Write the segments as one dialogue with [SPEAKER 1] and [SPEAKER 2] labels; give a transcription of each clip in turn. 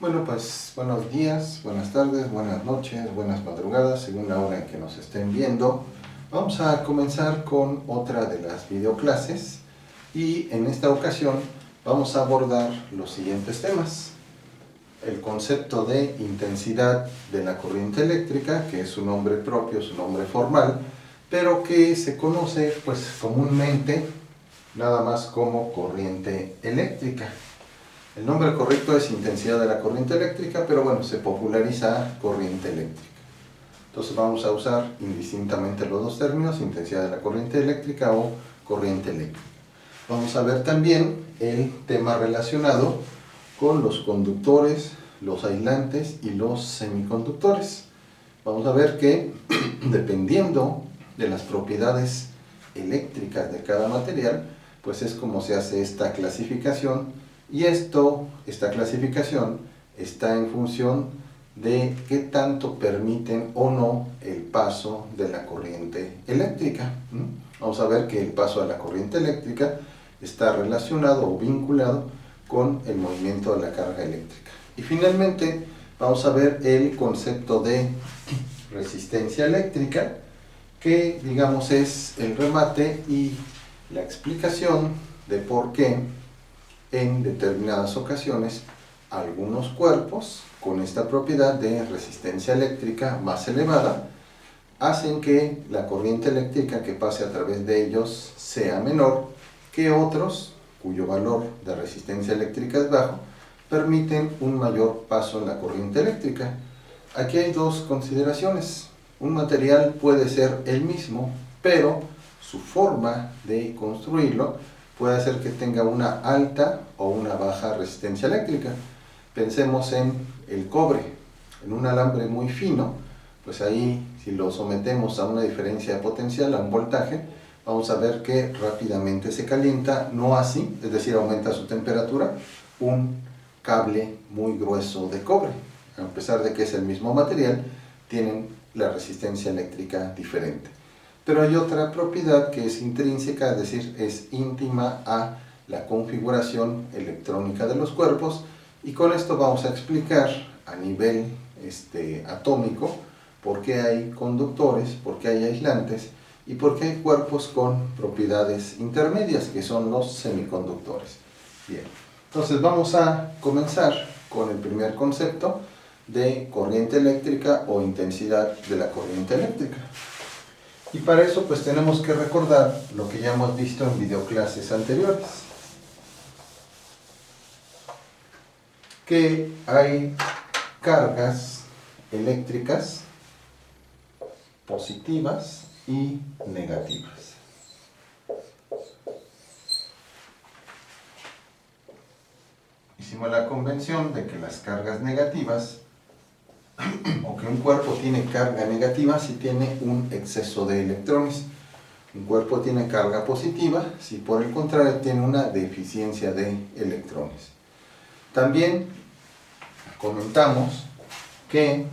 [SPEAKER 1] Bueno, pues buenos días, buenas tardes, buenas noches, buenas madrugadas, según la hora en que nos estén viendo. Vamos a comenzar con otra de las videoclases y en esta ocasión vamos a abordar los siguientes temas. El concepto de intensidad de la corriente eléctrica, que es su nombre propio, su nombre formal, pero que se conoce pues comúnmente nada más como corriente eléctrica. El nombre correcto es intensidad de la corriente eléctrica, pero bueno, se populariza corriente eléctrica. Entonces vamos a usar indistintamente los dos términos, intensidad de la corriente eléctrica o corriente eléctrica. Vamos a ver también el tema relacionado con los conductores, los aislantes y los semiconductores. Vamos a ver que dependiendo de las propiedades eléctricas de cada material, pues es como se hace esta clasificación. Y esta clasificación está en función de qué tanto permiten o no el paso de la corriente eléctrica. Vamos a ver que el paso de la corriente eléctrica está relacionado o vinculado con el movimiento de la carga eléctrica. Y finalmente vamos a ver el concepto de resistencia eléctrica, que digamos es el remate y la explicación de por qué en determinadas ocasiones algunos cuerpos con esta propiedad de resistencia eléctrica más elevada hacen que la corriente eléctrica que pase a través de ellos sea menor que otros cuyo valor de resistencia eléctrica es bajo, permiten un mayor paso en la corriente eléctrica. Aquí hay dos consideraciones. Un material puede ser el mismo, pero su forma de construirlo puede hacer que tenga una alta o una baja resistencia eléctrica. Pensemos en el cobre, en un alambre muy fino, pues ahí si lo sometemos a una diferencia de potencial, a un voltaje, vamos a ver que rápidamente se calienta, no así, es decir, aumenta su temperatura, un cable muy grueso de cobre. A pesar de que es el mismo material, tienen la resistencia eléctrica diferente. Pero hay otra propiedad que es intrínseca, es decir, es íntima a la configuración electrónica de los cuerpos, y con esto vamos a explicar a nivel atómico por qué hay conductores, por qué hay aislantes y por qué hay cuerpos con propiedades intermedias, que son los semiconductores. Bien, entonces vamos a comenzar con el primer concepto de corriente eléctrica o intensidad de la corriente eléctrica. Y para eso pues tenemos que recordar lo que ya hemos visto en videoclases anteriores, que hay cargas eléctricas positivas y negativas. Hicimos la convención de que las cargas negativas o que un cuerpo tiene carga negativa si tiene un exceso de electrones. Un cuerpo tiene carga positiva si por el contrario tiene una deficiencia de electrones. También comentamos que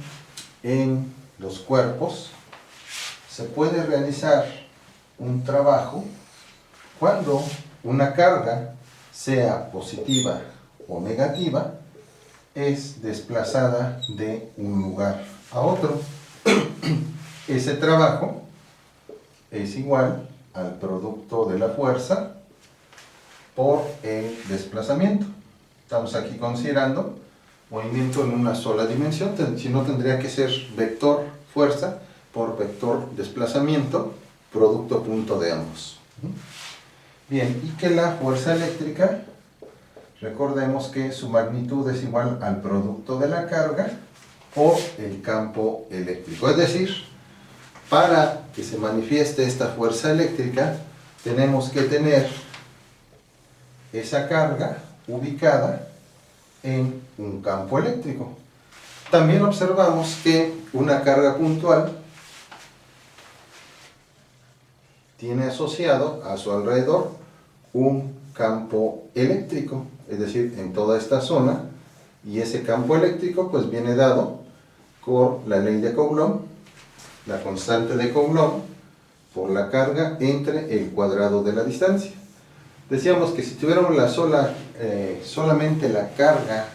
[SPEAKER 1] en los cuerpos se puede realizar un trabajo cuando una carga, sea positiva o negativa, es desplazada de un lugar a otro. Ese trabajo es igual al producto de la fuerza por el desplazamiento. Estamos aquí considerando movimiento en una sola dimensión, si no tendría que ser vector fuerza por vector desplazamiento, producto punto de ambos. Bien, y que la fuerza eléctrica, recordemos que su magnitud es igual al producto de la carga por el campo eléctrico. Es decir, para que se manifieste esta fuerza eléctrica, tenemos que tener esa carga ubicada en un campo eléctrico. También observamos que una carga puntual tiene asociado a su alrededor un campo eléctrico, es decir, en toda esta zona, y ese campo eléctrico pues viene dado por la ley de Coulomb, la constante de Coulomb, por la carga entre el cuadrado de la distancia. Decíamos que si tuviéramos solamente la carga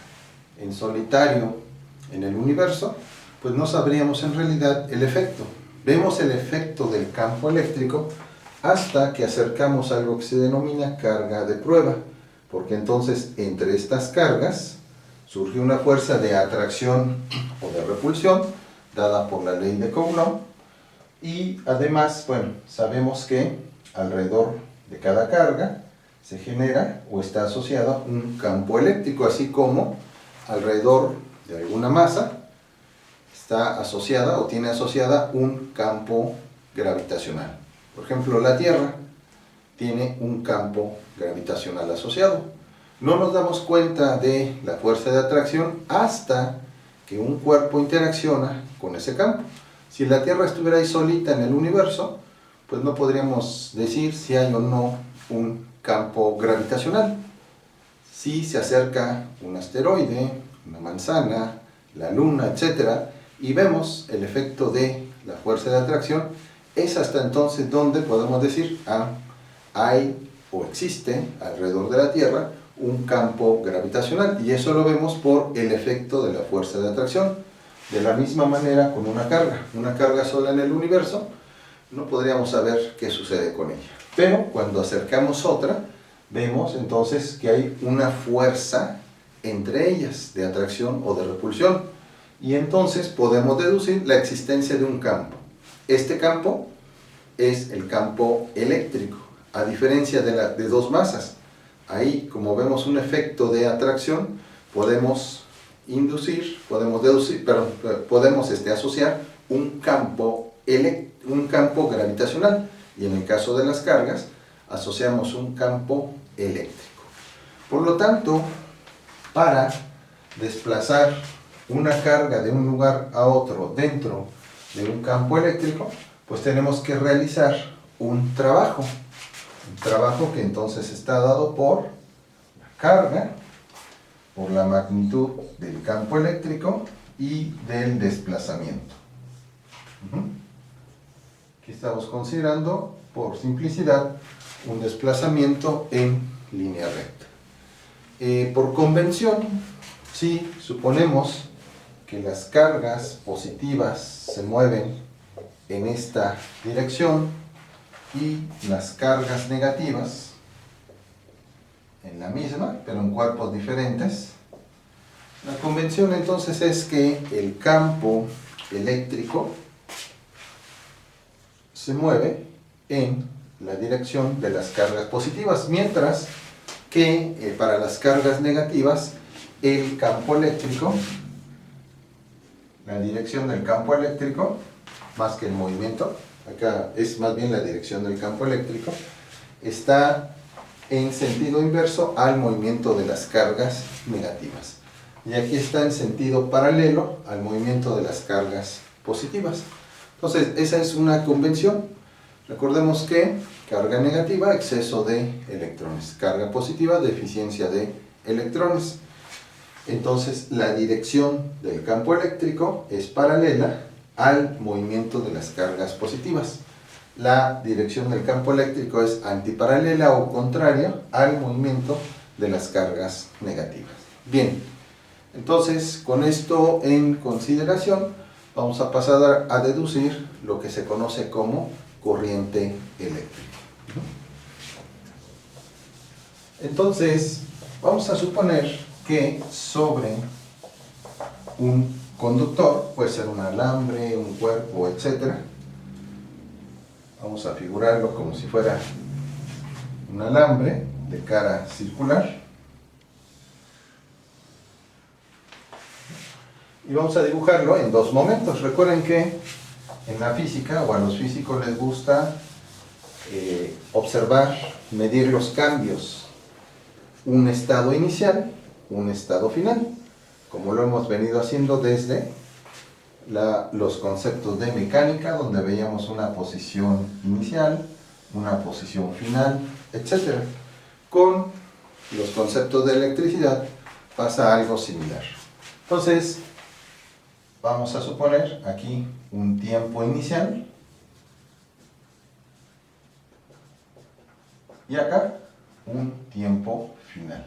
[SPEAKER 1] en solitario en el universo, pues no sabríamos en realidad el efecto. Vemos el efecto del campo eléctrico hasta que acercamos algo que se denomina carga de prueba, porque entonces entre estas cargas surge una fuerza de atracción o de repulsión dada por la ley de Coulomb, y además, bueno, sabemos que alrededor de cada carga se genera o está asociado un campo eléctrico, así como alrededor de alguna masa está asociada o tiene asociada un campo gravitacional. Por ejemplo, la Tierra tiene un campo gravitacional asociado. No nos damos cuenta de la fuerza de atracción hasta que un cuerpo interacciona con ese campo. Si la Tierra estuviera ahí solita en el universo, pues no podríamos decir si hay o no un campo gravitacional. Si se acerca un asteroide, una manzana, la luna, etc., y vemos el efecto de la fuerza de atracción, es hasta entonces donde podemos decir, hay o existe alrededor de la Tierra un campo gravitacional, y eso lo vemos por el efecto de la fuerza de atracción. De la misma manera con una carga sola en el universo, no podríamos saber qué sucede con ella. Pero cuando acercamos otra, vemos entonces que hay una fuerza entre ellas de atracción o de repulsión, y entonces podemos deducir la existencia de un campo. Este campo es el campo eléctrico, a diferencia de dos masas. Ahí, como vemos un efecto de atracción, podemos asociar un campo gravitacional, y en el caso de las cargas asociamos un campo eléctrico. Por lo tanto, para desplazar una carga de un lugar a otro dentro de un campo eléctrico, pues tenemos que realizar un trabajo que entonces está dado por la carga, por la magnitud del campo eléctrico y del desplazamiento. Aquí estamos considerando, por simplicidad, un desplazamiento en línea recta. Por convención, si suponemos que las cargas positivas se mueven en esta dirección y las cargas negativas en la misma, pero en cuerpos diferentes, la convención entonces es que el campo eléctrico se mueve en la dirección de las cargas positivas, mientras que para las cargas negativas el campo eléctrico, la dirección del campo eléctrico, más que el movimiento, acá es más bien la dirección del campo eléctrico, está en sentido inverso al movimiento de las cargas negativas. Y aquí está en sentido paralelo al movimiento de las cargas positivas. Entonces, esa es una convención. Recordemos que carga negativa, exceso de electrones. Carga positiva, deficiencia de electrones. Entonces, la dirección del campo eléctrico es paralela al movimiento de las cargas positivas. La dirección del campo eléctrico es antiparalela o contraria al movimiento de las cargas negativas. Bien, entonces con esto en consideración vamos a pasar a deducir lo que se conoce como corriente eléctrica. Entonces vamos a suponer que sobre un conductor, puede ser un alambre, un cuerpo, etc. Vamos a figurarlo como si fuera un alambre de cara circular. Y vamos a dibujarlo en dos momentos. Recuerden que en la física, o a los físicos les gusta observar, medir los cambios. Un estado inicial, un estado final, como lo hemos venido haciendo desde los conceptos de mecánica, donde veíamos una posición inicial, una posición final, etc. Con los conceptos de electricidad pasa algo similar. Entonces, vamos a suponer aquí un tiempo inicial y acá un tiempo final.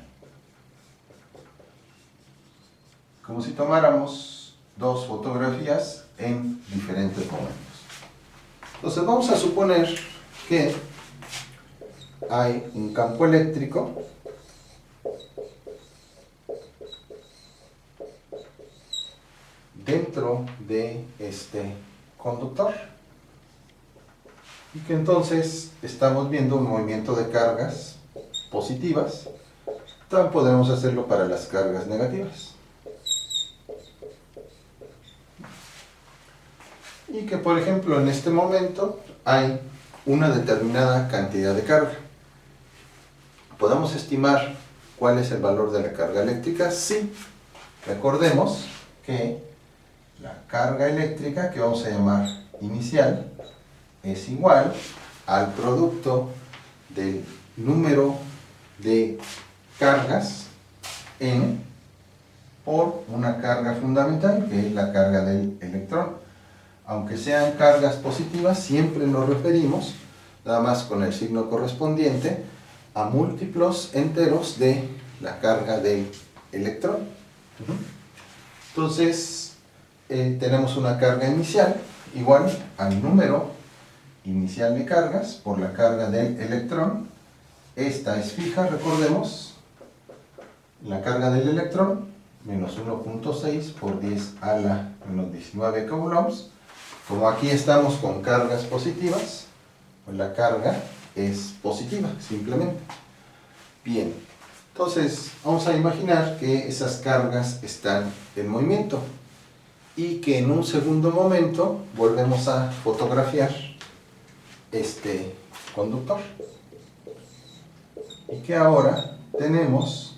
[SPEAKER 1] como si tomáramos dos fotografías en diferentes momentos. Entonces vamos a suponer que hay un campo eléctrico dentro de este conductor y que entonces estamos viendo un movimiento de cargas positivas. También podemos hacerlo para las cargas negativas. Y que, por ejemplo, en este momento hay una determinada cantidad de carga. ¿Podemos estimar cuál es el valor de la carga eléctrica? Sí. Recordemos que la carga eléctrica, que vamos a llamar inicial, es igual al producto del número de cargas N por una carga fundamental, que es la carga del electrón. Aunque sean cargas positivas, siempre nos referimos, nada más con el signo correspondiente, a múltiplos enteros de la carga del electrón. Entonces, tenemos una carga inicial igual al número inicial de cargas por la carga del electrón. Esta es fija, recordemos, la carga del electrón, menos 1.6 por 10 a la menos 19 coulombs. Como aquí estamos con cargas positivas, pues la carga es positiva, simplemente. Bien, entonces vamos a imaginar que esas cargas están en movimiento y que en un segundo momento volvemos a fotografiar este conductor. Y que ahora tenemos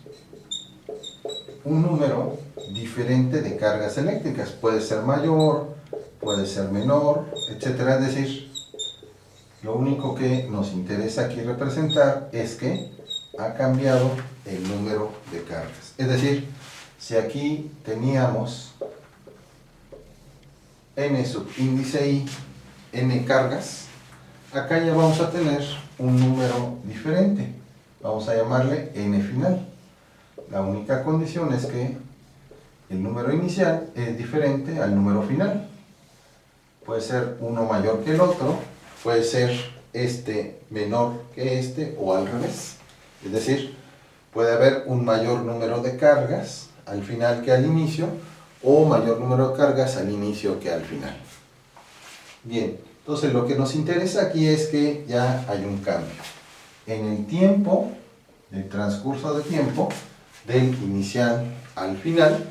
[SPEAKER 1] un número diferente de cargas eléctricas. Puede ser mayor, puede ser menor, etcétera. Es decir, lo único que nos interesa aquí representar es que ha cambiado el número de cargas. Es decir, si aquí teníamos n subíndice i, n cargas, acá ya vamos a tener un número diferente. Vamos a llamarle n final. La única condición es que el número inicial es diferente al número final. Puede ser uno mayor que el otro, puede ser este menor que este o al revés. Es decir, puede haber un mayor número de cargas al final que al inicio o mayor número de cargas al inicio que al final. Bien, entonces lo que nos interesa aquí es que ya hay un cambio. En el tiempo, el transcurso de tiempo, del inicial al final,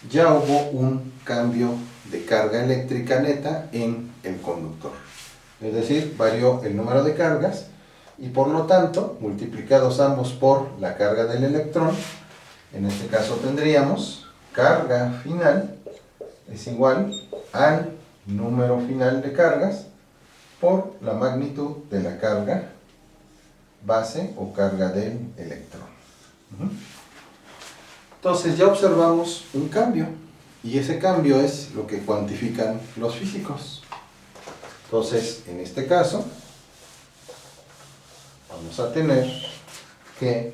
[SPEAKER 1] ya hubo un cambio de carga eléctrica neta en el conductor. Es decir, varió el número de cargas y por lo tanto, multiplicados ambos por la carga del electrón, en este caso tendríamos carga final es igual al número final de cargas por la magnitud de la carga base o carga del electrón. Entonces ya observamos un cambio y ese cambio es lo que cuantifican los físicos. Entonces, en este caso, vamos a tener que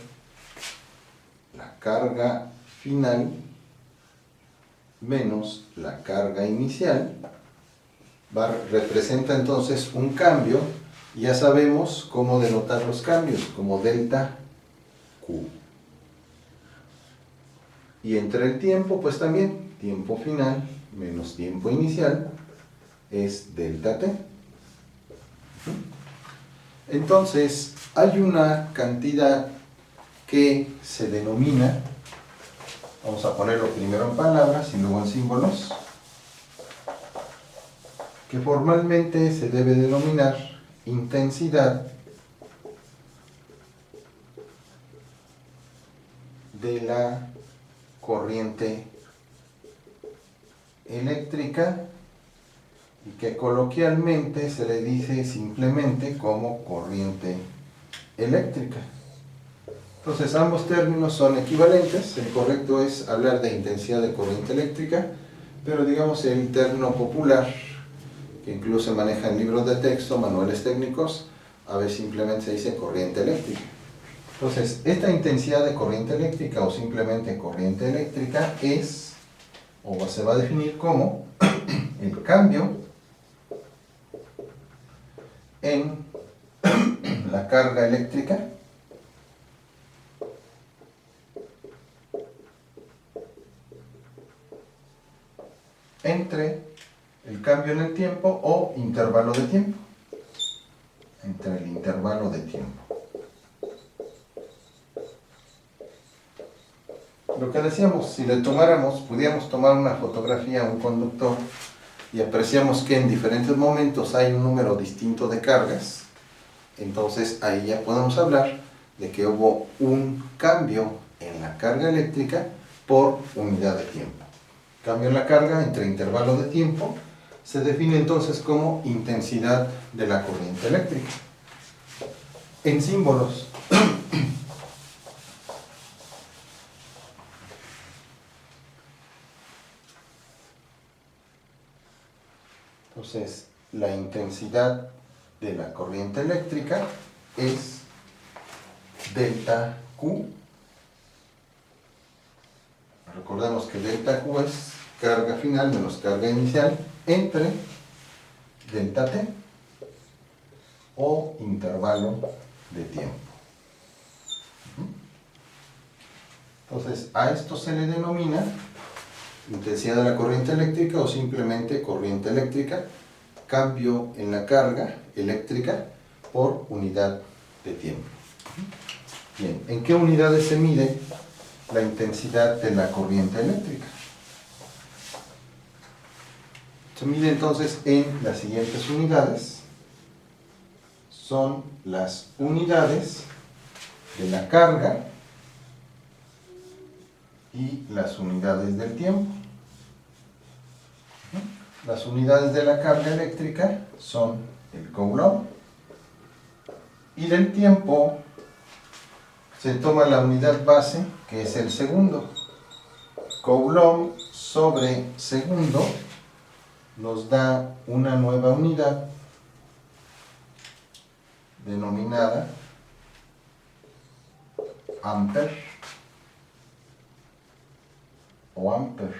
[SPEAKER 1] la carga final menos la carga inicial representa entonces un cambio. Ya sabemos cómo denotar los cambios, como delta Q. Y entre el tiempo, pues también, tiempo final menos tiempo inicial es delta T. Entonces, hay una cantidad que se denomina, vamos a ponerlo primero en palabras y luego en símbolos, que formalmente se debe denominar intensidad de la corriente eléctrica y que coloquialmente se le dice simplemente como corriente eléctrica. Entonces ambos términos son equivalentes. El correcto es hablar de intensidad de corriente eléctrica, pero digamos el término popular que incluso se maneja en libros de texto, manuales técnicos, a veces simplemente se dice corriente eléctrica. Entonces, esta intensidad de corriente eléctrica o simplemente corriente eléctrica es o se va a definir como el cambio en la carga eléctrica entre el cambio en el tiempo o intervalo de tiempo. Entre el intervalo de tiempo. Lo que decíamos, si le tomáramos, pudiéramos tomar una fotografía a un conductor y apreciamos que en diferentes momentos hay un número distinto de cargas, entonces ahí ya podemos hablar de que hubo un cambio en la carga eléctrica por unidad de tiempo. Cambio en la carga entre intervalo de tiempo se define entonces como intensidad de la corriente eléctrica. En símbolos. Entonces, la intensidad de la corriente eléctrica es delta Q. Recordemos que delta Q es carga final menos carga inicial entre delta T o intervalo de tiempo. Entonces, a esto se le denomina intensidad de la corriente eléctrica o simplemente corriente eléctrica, cambio en la carga eléctrica por unidad de tiempo. Bien, ¿en qué unidades se mide la intensidad de la corriente eléctrica? Se mide entonces en las siguientes unidades. Son las unidades de la carga y las unidades del tiempo. Las unidades de la carga eléctrica son el coulomb y del tiempo se toma la unidad base, que es el segundo. Coulomb sobre segundo nos da una nueva unidad denominada ampere o ampere,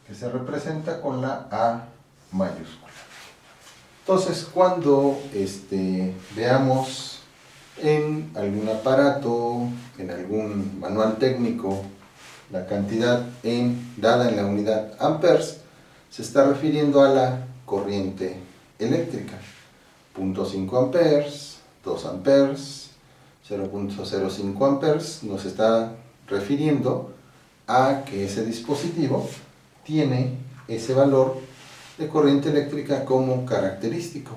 [SPEAKER 1] que se representa con la A mayúscula. Entonces, cuando veamos en algún aparato, en algún manual técnico, la cantidad dada en la unidad amperes, se está refiriendo a la corriente eléctrica. 0.5 amperes, 2 amperes, 0.05 amperes, nos está refiriendo a que ese dispositivo tiene ese valor de corriente eléctrica como característico.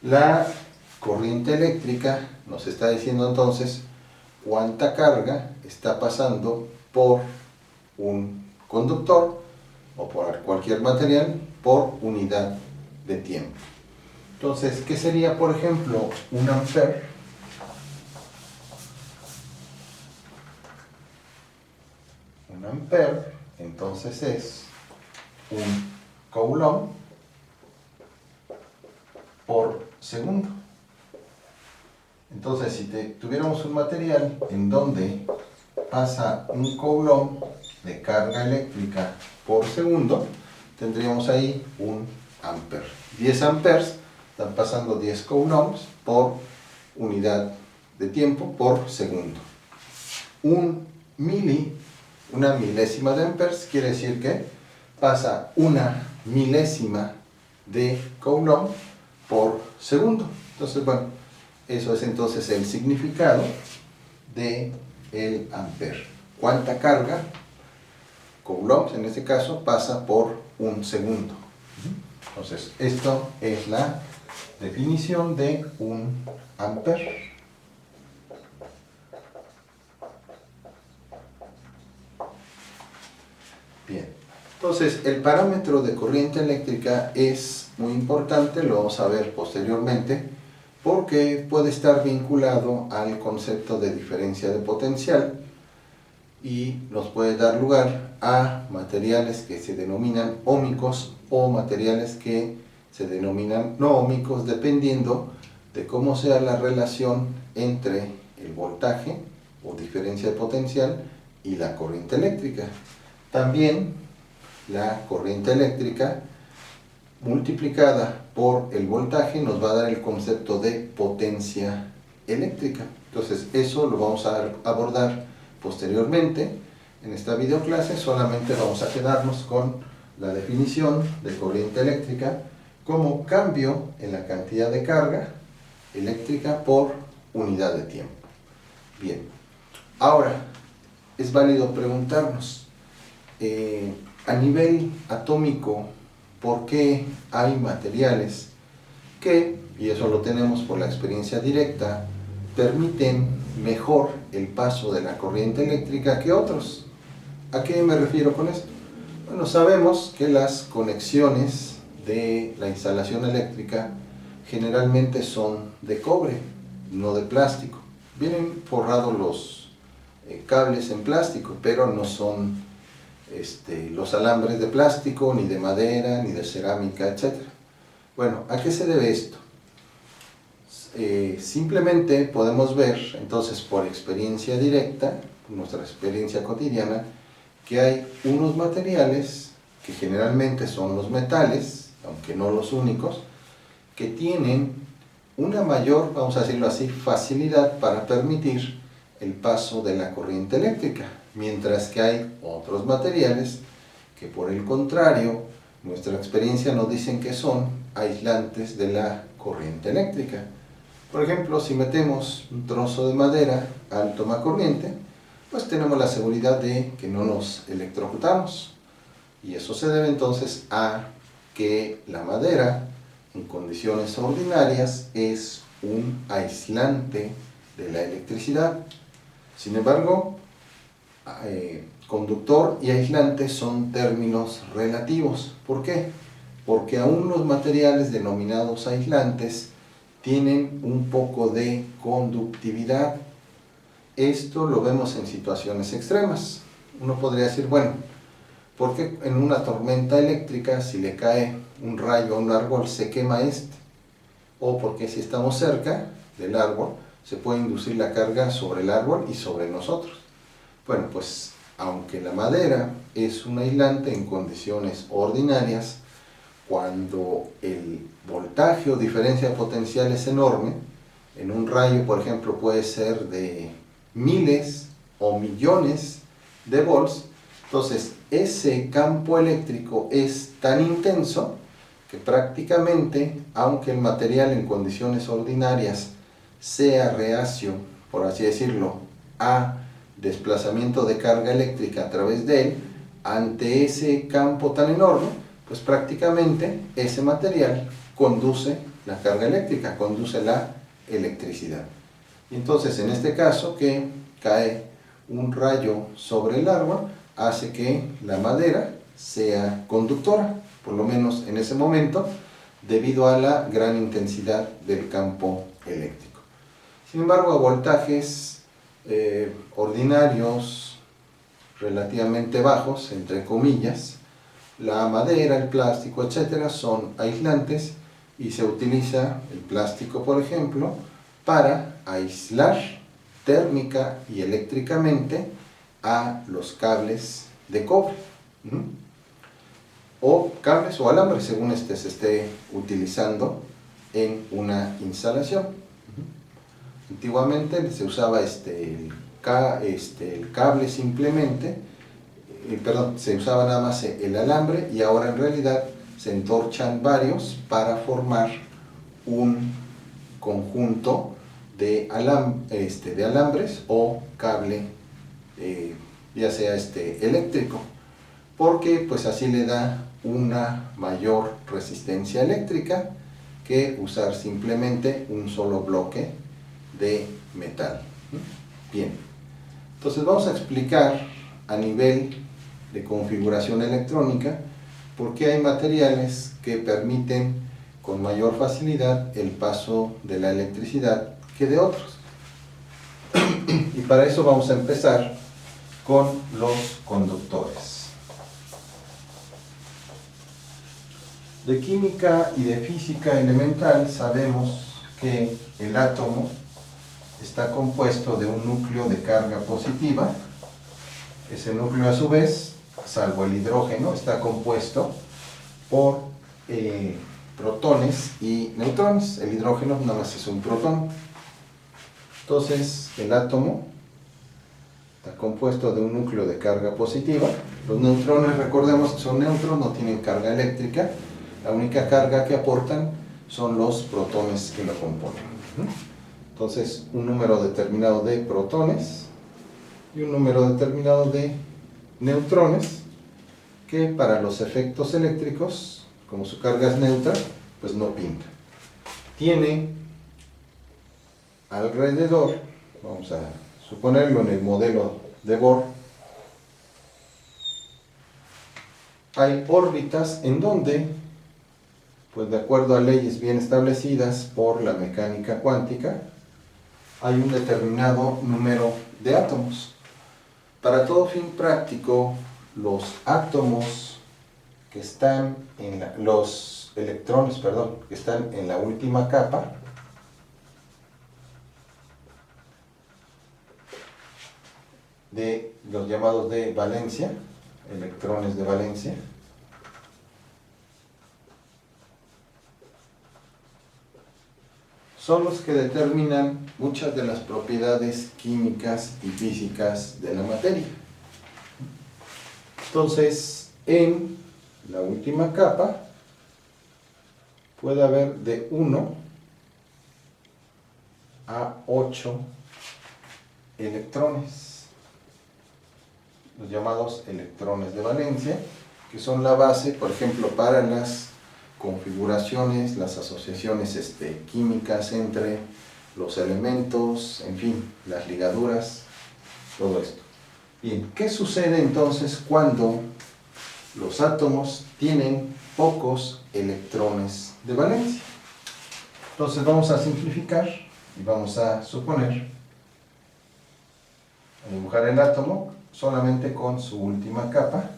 [SPEAKER 1] La corriente eléctrica nos está diciendo entonces cuánta carga está pasando por un conductor o por cualquier material por unidad de tiempo. Entonces, ¿qué sería, por ejemplo, un ampere? Un ampere, entonces, es un coulomb por segundo. Entonces, si tuviéramos un material en donde pasa un coulomb de carga eléctrica por segundo, tendríamos ahí un ampere. 10 amperes están pasando 10 coulombs por unidad de tiempo por segundo. Una milésima de amperes quiere decir que pasa una milésima de coulomb por segundo. Entonces, bueno, eso es entonces el significado de el ampere. ¿Cuánta carga, coulombs en este caso, pasa por un segundo? Entonces, esto es la definición de un ampere. Bien, entonces el parámetro de corriente eléctrica es muy importante, lo vamos a ver posteriormente, porque puede estar vinculado al concepto de diferencia de potencial y nos puede dar lugar a materiales que se denominan óhmicos o materiales que se denominan no óhmicos, dependiendo de cómo sea la relación entre el voltaje o diferencia de potencial y la corriente eléctrica. También la corriente eléctrica multiplicada por el voltaje nos va a dar el concepto de potencia eléctrica. Entonces eso lo vamos a abordar posteriormente. En esta videoclase solamente vamos a quedarnos con la definición de corriente eléctrica como cambio en la cantidad de carga eléctrica por unidad de tiempo. Bien, ahora es válido preguntarnos a nivel atómico, ¿por qué hay materiales que, y eso lo tenemos por la experiencia directa, permiten mejor el paso de la corriente eléctrica que otros? ¿A qué me refiero con esto? Bueno, sabemos que las conexiones de la instalación eléctrica generalmente son de cobre, no de plástico. Vienen forrados los cables en plástico, pero no son los alambres de plástico, ni de madera, ni de cerámica, etc. Bueno, ¿a qué se debe esto? Simplemente podemos ver, entonces, por experiencia directa, nuestra experiencia cotidiana, que hay unos materiales, que generalmente son los metales, aunque no los únicos, que tienen una mayor, vamos a decirlo así, facilidad para permitir el paso de la corriente eléctrica, mientras que hay otros materiales que, por el contrario, nuestra experiencia nos dicen que son aislantes de la corriente eléctrica. Por ejemplo, si metemos un trozo de madera al tomacorriente, pues tenemos la seguridad de que no nos electrocutamos, y eso se debe entonces a que la madera en condiciones ordinarias es un aislante de la electricidad. Sin embargo, conductor y aislante son términos relativos. ¿Por qué? Porque aún los materiales denominados aislantes tienen un poco de conductividad. Esto lo vemos en situaciones extremas. Uno podría decir, bueno, ¿por qué en una tormenta eléctrica, si le cae un rayo a un árbol, se quema este? O porque si estamos cerca del árbol, se puede inducir la carga sobre el árbol y sobre nosotros. Bueno, pues aunque la madera es un aislante en condiciones ordinarias, cuando el voltaje o diferencia de potencial es enorme, en un rayo, por ejemplo, puede ser de miles o millones de volts, entonces ese campo eléctrico es tan intenso que prácticamente, aunque el material en condiciones ordinarias sea reacio, por así decirlo, a desplazamiento de carga eléctrica a través de él, ante ese campo tan enorme, pues prácticamente ese material conduce la carga eléctrica, conduce la electricidad. Y entonces, en este caso, que cae un rayo sobre el árbol, hace que la madera sea conductora, por lo menos en ese momento, debido a la gran intensidad del campo eléctrico. Sin embargo, a voltajes ordinarios, relativamente bajos, entre comillas, la madera, el plástico, etcétera, son aislantes, y se utiliza el plástico, por ejemplo, para aislar térmica y eléctricamente a los cables de cobre, o cables o alambres, según se esté utilizando en una instalación. Antiguamente se usaba el cable simplemente, se usaba nada más el alambre, y ahora en realidad se entorchan varios para formar un conjunto de alambres o cable, ya sea eléctrico, porque pues así le da una mayor resistencia eléctrica que usar simplemente un solo bloque de metal. Bien, entonces vamos a explicar a nivel de configuración electrónica por qué hay materiales que permiten con mayor facilidad el paso de la electricidad que de otros. Y para eso vamos a empezar con los conductores. De química y de física elemental sabemos que el átomo está compuesto de un núcleo de carga positiva. Ese núcleo, a su vez, salvo el hidrógeno, está compuesto por protones y neutrones. El hidrógeno nada más es un protón. Entonces, el átomo está compuesto de un núcleo de carga positiva. Los neutrones, recordemos que son neutros, no tienen carga eléctrica. La única carga que aportan son los protones que lo componen. Entonces, un número determinado de protones y un número determinado de neutrones, que para los efectos eléctricos, como su carga es neutra, pues no pinta. Tiene alrededor, vamos a suponerlo en el modelo de Bohr, hay órbitas en donde, pues de acuerdo a leyes bien establecidas por la mecánica cuántica, hay un determinado número de átomos. Para todo fin práctico, los átomos que están en los electrones, perdón, que están en la última capa, de los llamados de valencia, electrones de valencia, son los que determinan muchas de las propiedades químicas y físicas de la materia. Entonces, en la última capa puede haber de 1 a 8 electrones, los llamados electrones de valencia, que son la base, por ejemplo, para las configuraciones, las asociaciones químicas entre los elementos, en fin, las ligaduras, todo esto. Bien, ¿qué sucede entonces cuando los átomos tienen pocos electrones de valencia? Entonces vamos a simplificar y vamos a suponer, a dibujar el átomo solamente con su última capa,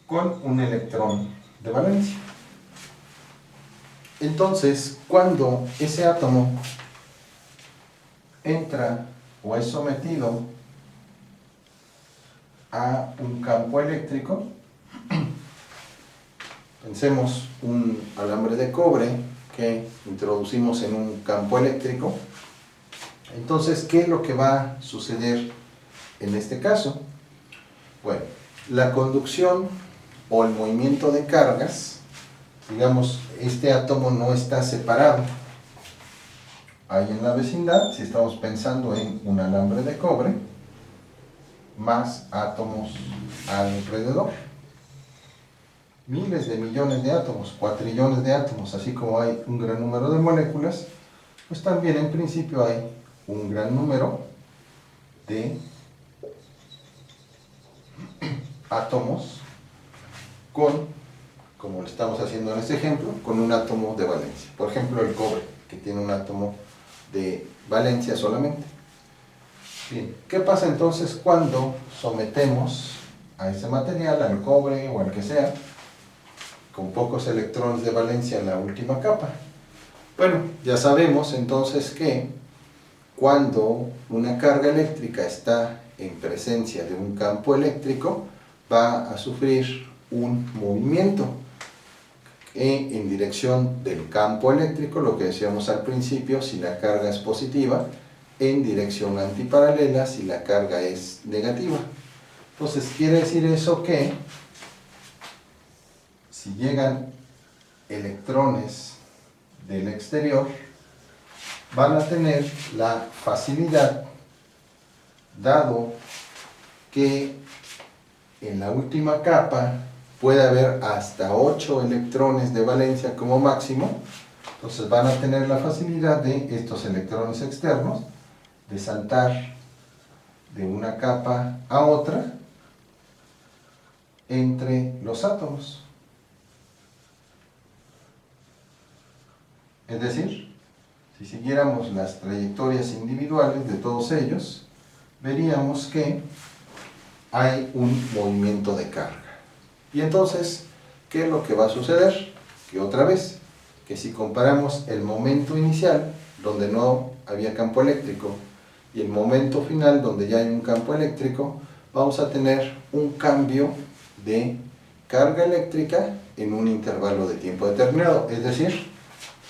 [SPEAKER 1] con un electrón de valencia. Entonces, cuando ese átomo entra o es sometido a un campo eléctrico, pensemos un alambre de cobre que introducimos en un campo eléctrico. Entonces, ¿qué es lo que va a suceder en este caso? Bueno, la conducción o el movimiento de cargas, digamos, este átomo no está separado. Hay en la vecindad, si estamos pensando en un alambre de cobre, más átomos alrededor. Miles de millones de átomos, cuatrillones de átomos, así como hay un gran número de moléculas, pues también en principio hay un gran número de átomos con, como lo estamos haciendo en este ejemplo, con un átomo de valencia. Por ejemplo, el cobre, que tiene un átomo de valencia solamente. Bien, ¿qué pasa entonces cuando sometemos a ese material, al cobre o al que sea, con pocos electrones de valencia en la última capa? Bueno, ya sabemos entonces que cuando una carga eléctrica está en presencia de un campo eléctrico, va a sufrir un movimiento en dirección del campo eléctrico, lo que decíamos al principio, si la carga es positiva, en dirección antiparalela si la carga es negativa. Entonces quiere decir eso que si llegan electrones del exterior, van a tener la facilidad, dado que en la última capa puede haber hasta 8 electrones de valencia como máximo. Entonces van a tener la facilidad de estos electrones externos de saltar de una capa a otra entre los átomos. Es decir, si siguiéramos las trayectorias individuales de todos ellos, veríamos que hay un movimiento de carga. Y entonces, ¿qué es lo que va a suceder? Que otra vez, que si comparamos el momento inicial, donde no había campo eléctrico, y el momento final, donde ya hay un campo eléctrico, vamos a tener un cambio de carga eléctrica en un intervalo de tiempo determinado. Es decir,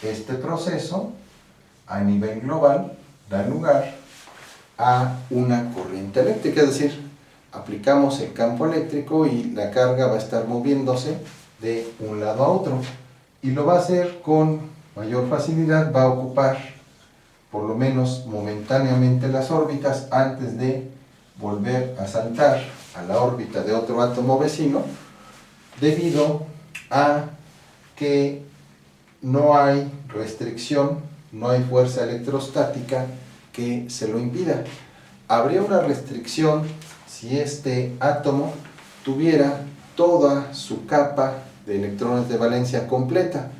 [SPEAKER 1] este proceso a nivel global da lugar a una corriente eléctrica, es decir, aplicamos el campo eléctrico y la carga va a estar moviéndose de un lado a otro, y lo va a hacer con mayor facilidad, va a ocupar por lo menos momentáneamente las órbitas antes de volver a saltar a la órbita de otro átomo vecino, debido a que no hay restricción, no hay fuerza electrostática que se lo impida. Habría una restricción si este átomo tuviera toda su capa de electrones de valencia completa,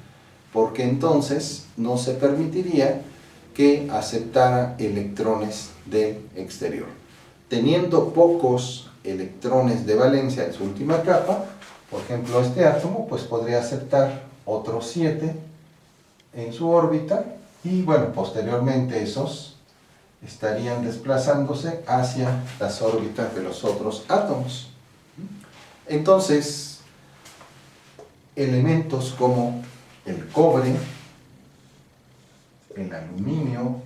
[SPEAKER 1] porque entonces no se permitiría que aceptara electrones del exterior. Teniendo pocos electrones de valencia en su última capa, por ejemplo este átomo, pues podría aceptar otros 7 en su órbita, y bueno, posteriormente esos estarían desplazándose hacia las órbitas de los otros átomos. Entonces, elementos como el cobre, el aluminio,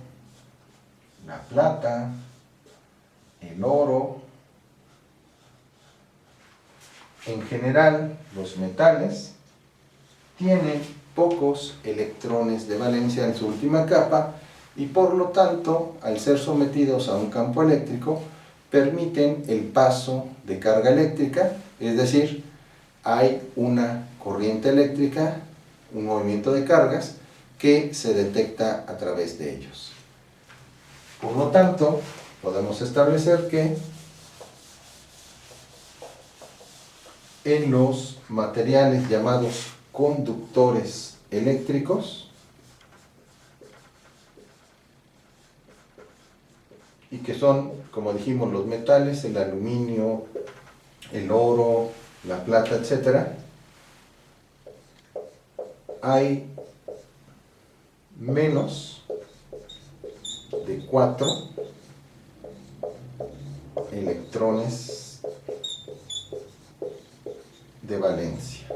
[SPEAKER 1] la plata, el oro, en general los metales, tienen pocos electrones de valencia en su última capa, y por lo tanto, al ser sometidos a un campo eléctrico, permiten el paso de carga eléctrica, es decir, hay una corriente eléctrica, un movimiento de cargas que se detecta a través de ellos. Por lo tanto, podemos establecer que en los materiales llamados conductores eléctricos, y que son, como dijimos, los metales, el aluminio, el oro, la plata, etc., hay menos de 4 electrones de valencia.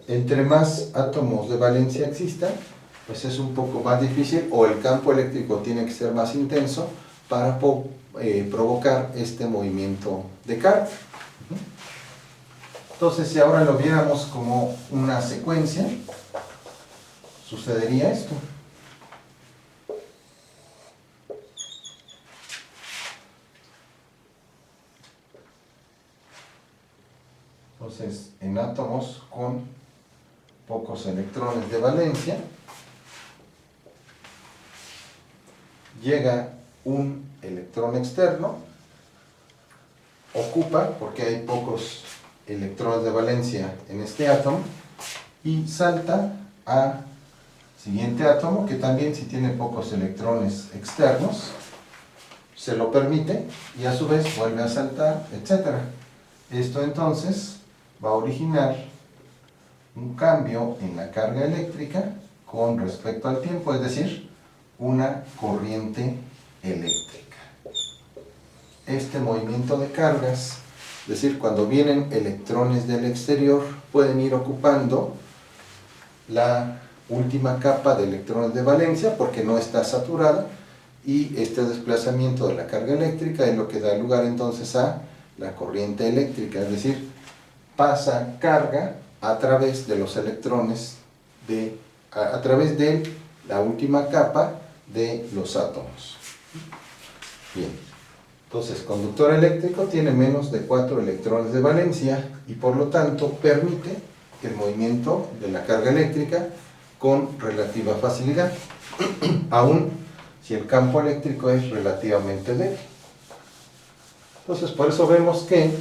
[SPEAKER 1] Entre más átomos de valencia existan, pues es un poco más difícil, o el campo eléctrico tiene que ser más intenso para provocar este movimiento de carga. Entonces, si ahora lo viéramos como una secuencia, sucedería esto. Entonces, en átomos con pocos electrones de valencia, llega un electrón externo, ocupa, porque hay pocos electrones de valencia en este átomo, y salta al siguiente átomo, que también, si tiene pocos electrones externos, se lo permite, y a su vez vuelve a saltar, etc. Esto entonces va a originar un cambio en la carga eléctrica con respecto al tiempo, es decir, una corriente eléctrica. Este movimiento de cargas, es decir, cuando vienen electrones del exterior, pueden ir ocupando la última capa de electrones de valencia porque no está saturada, y este desplazamiento de la carga eléctrica es lo que da lugar entonces a la corriente eléctrica, es decir, pasa carga a través de los electrones, a través de la última capa de los átomos. Bien, entonces conductor eléctrico tiene menos de 4 electrones de valencia, y por lo tanto permite el movimiento de la carga eléctrica con relativa facilidad, aun si el campo eléctrico es relativamente débil. Entonces, por eso vemos que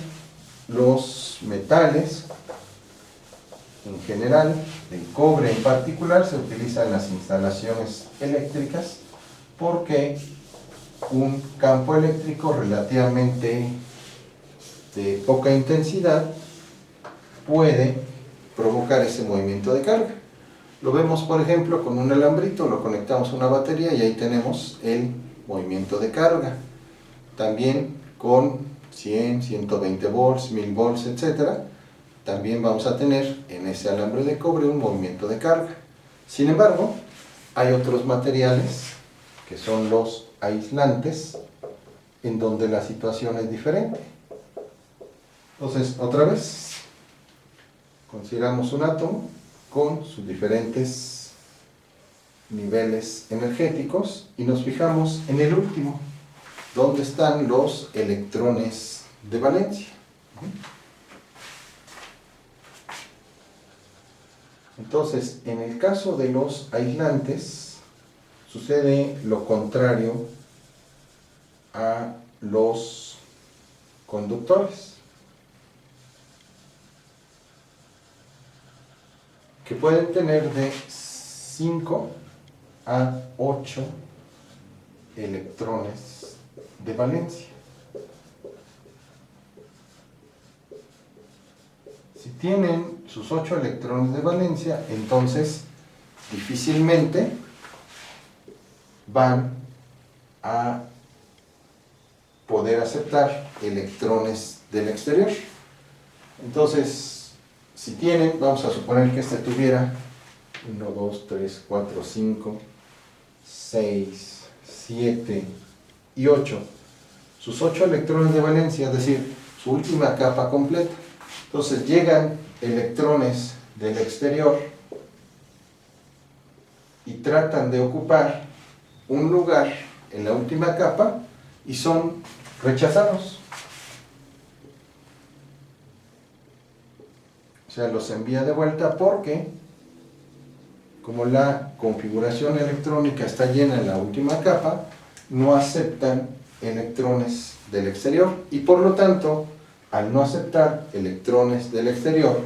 [SPEAKER 1] los metales, en general, el cobre en particular, se utiliza en las instalaciones eléctricas porque un campo eléctrico relativamente de poca intensidad puede provocar ese movimiento de carga. Lo vemos, por ejemplo, con un alambrito, lo conectamos a una batería y ahí tenemos el movimiento de carga. también con 100, 120 volts, 1000 volts, etc., también vamos a tener en ese alambre de cobre un movimiento de carga. Sin embargo, hay otros materiales que son los aislantes, en donde la situación es diferente. Entonces, otra vez, consideramos un átomo con sus diferentes niveles energéticos y nos fijamos en el último, donde están los electrones de valencia. Entonces, en el caso de los aislantes, sucede lo contrario a los conductores, que pueden tener de 5 a 8 electrones de valencia. Si tienen sus 8 electrones de valencia, entonces difícilmente van a poder aceptar electrones del exterior. Entonces, si tienen, vamos a suponer que este tuviera 1, 2, 3, 4, 5, 6, 7 y 8. Sus 8 electrones de valencia, es decir, su última capa completa. Entonces llegan electrones del exterior y tratan de ocupar un lugar en la última capa y son rechazados. O sea, los envía de vuelta porque, como la configuración electrónica está llena en la última capa, no aceptan electrones del exterior y por lo tanto, al no aceptar electrones del exterior,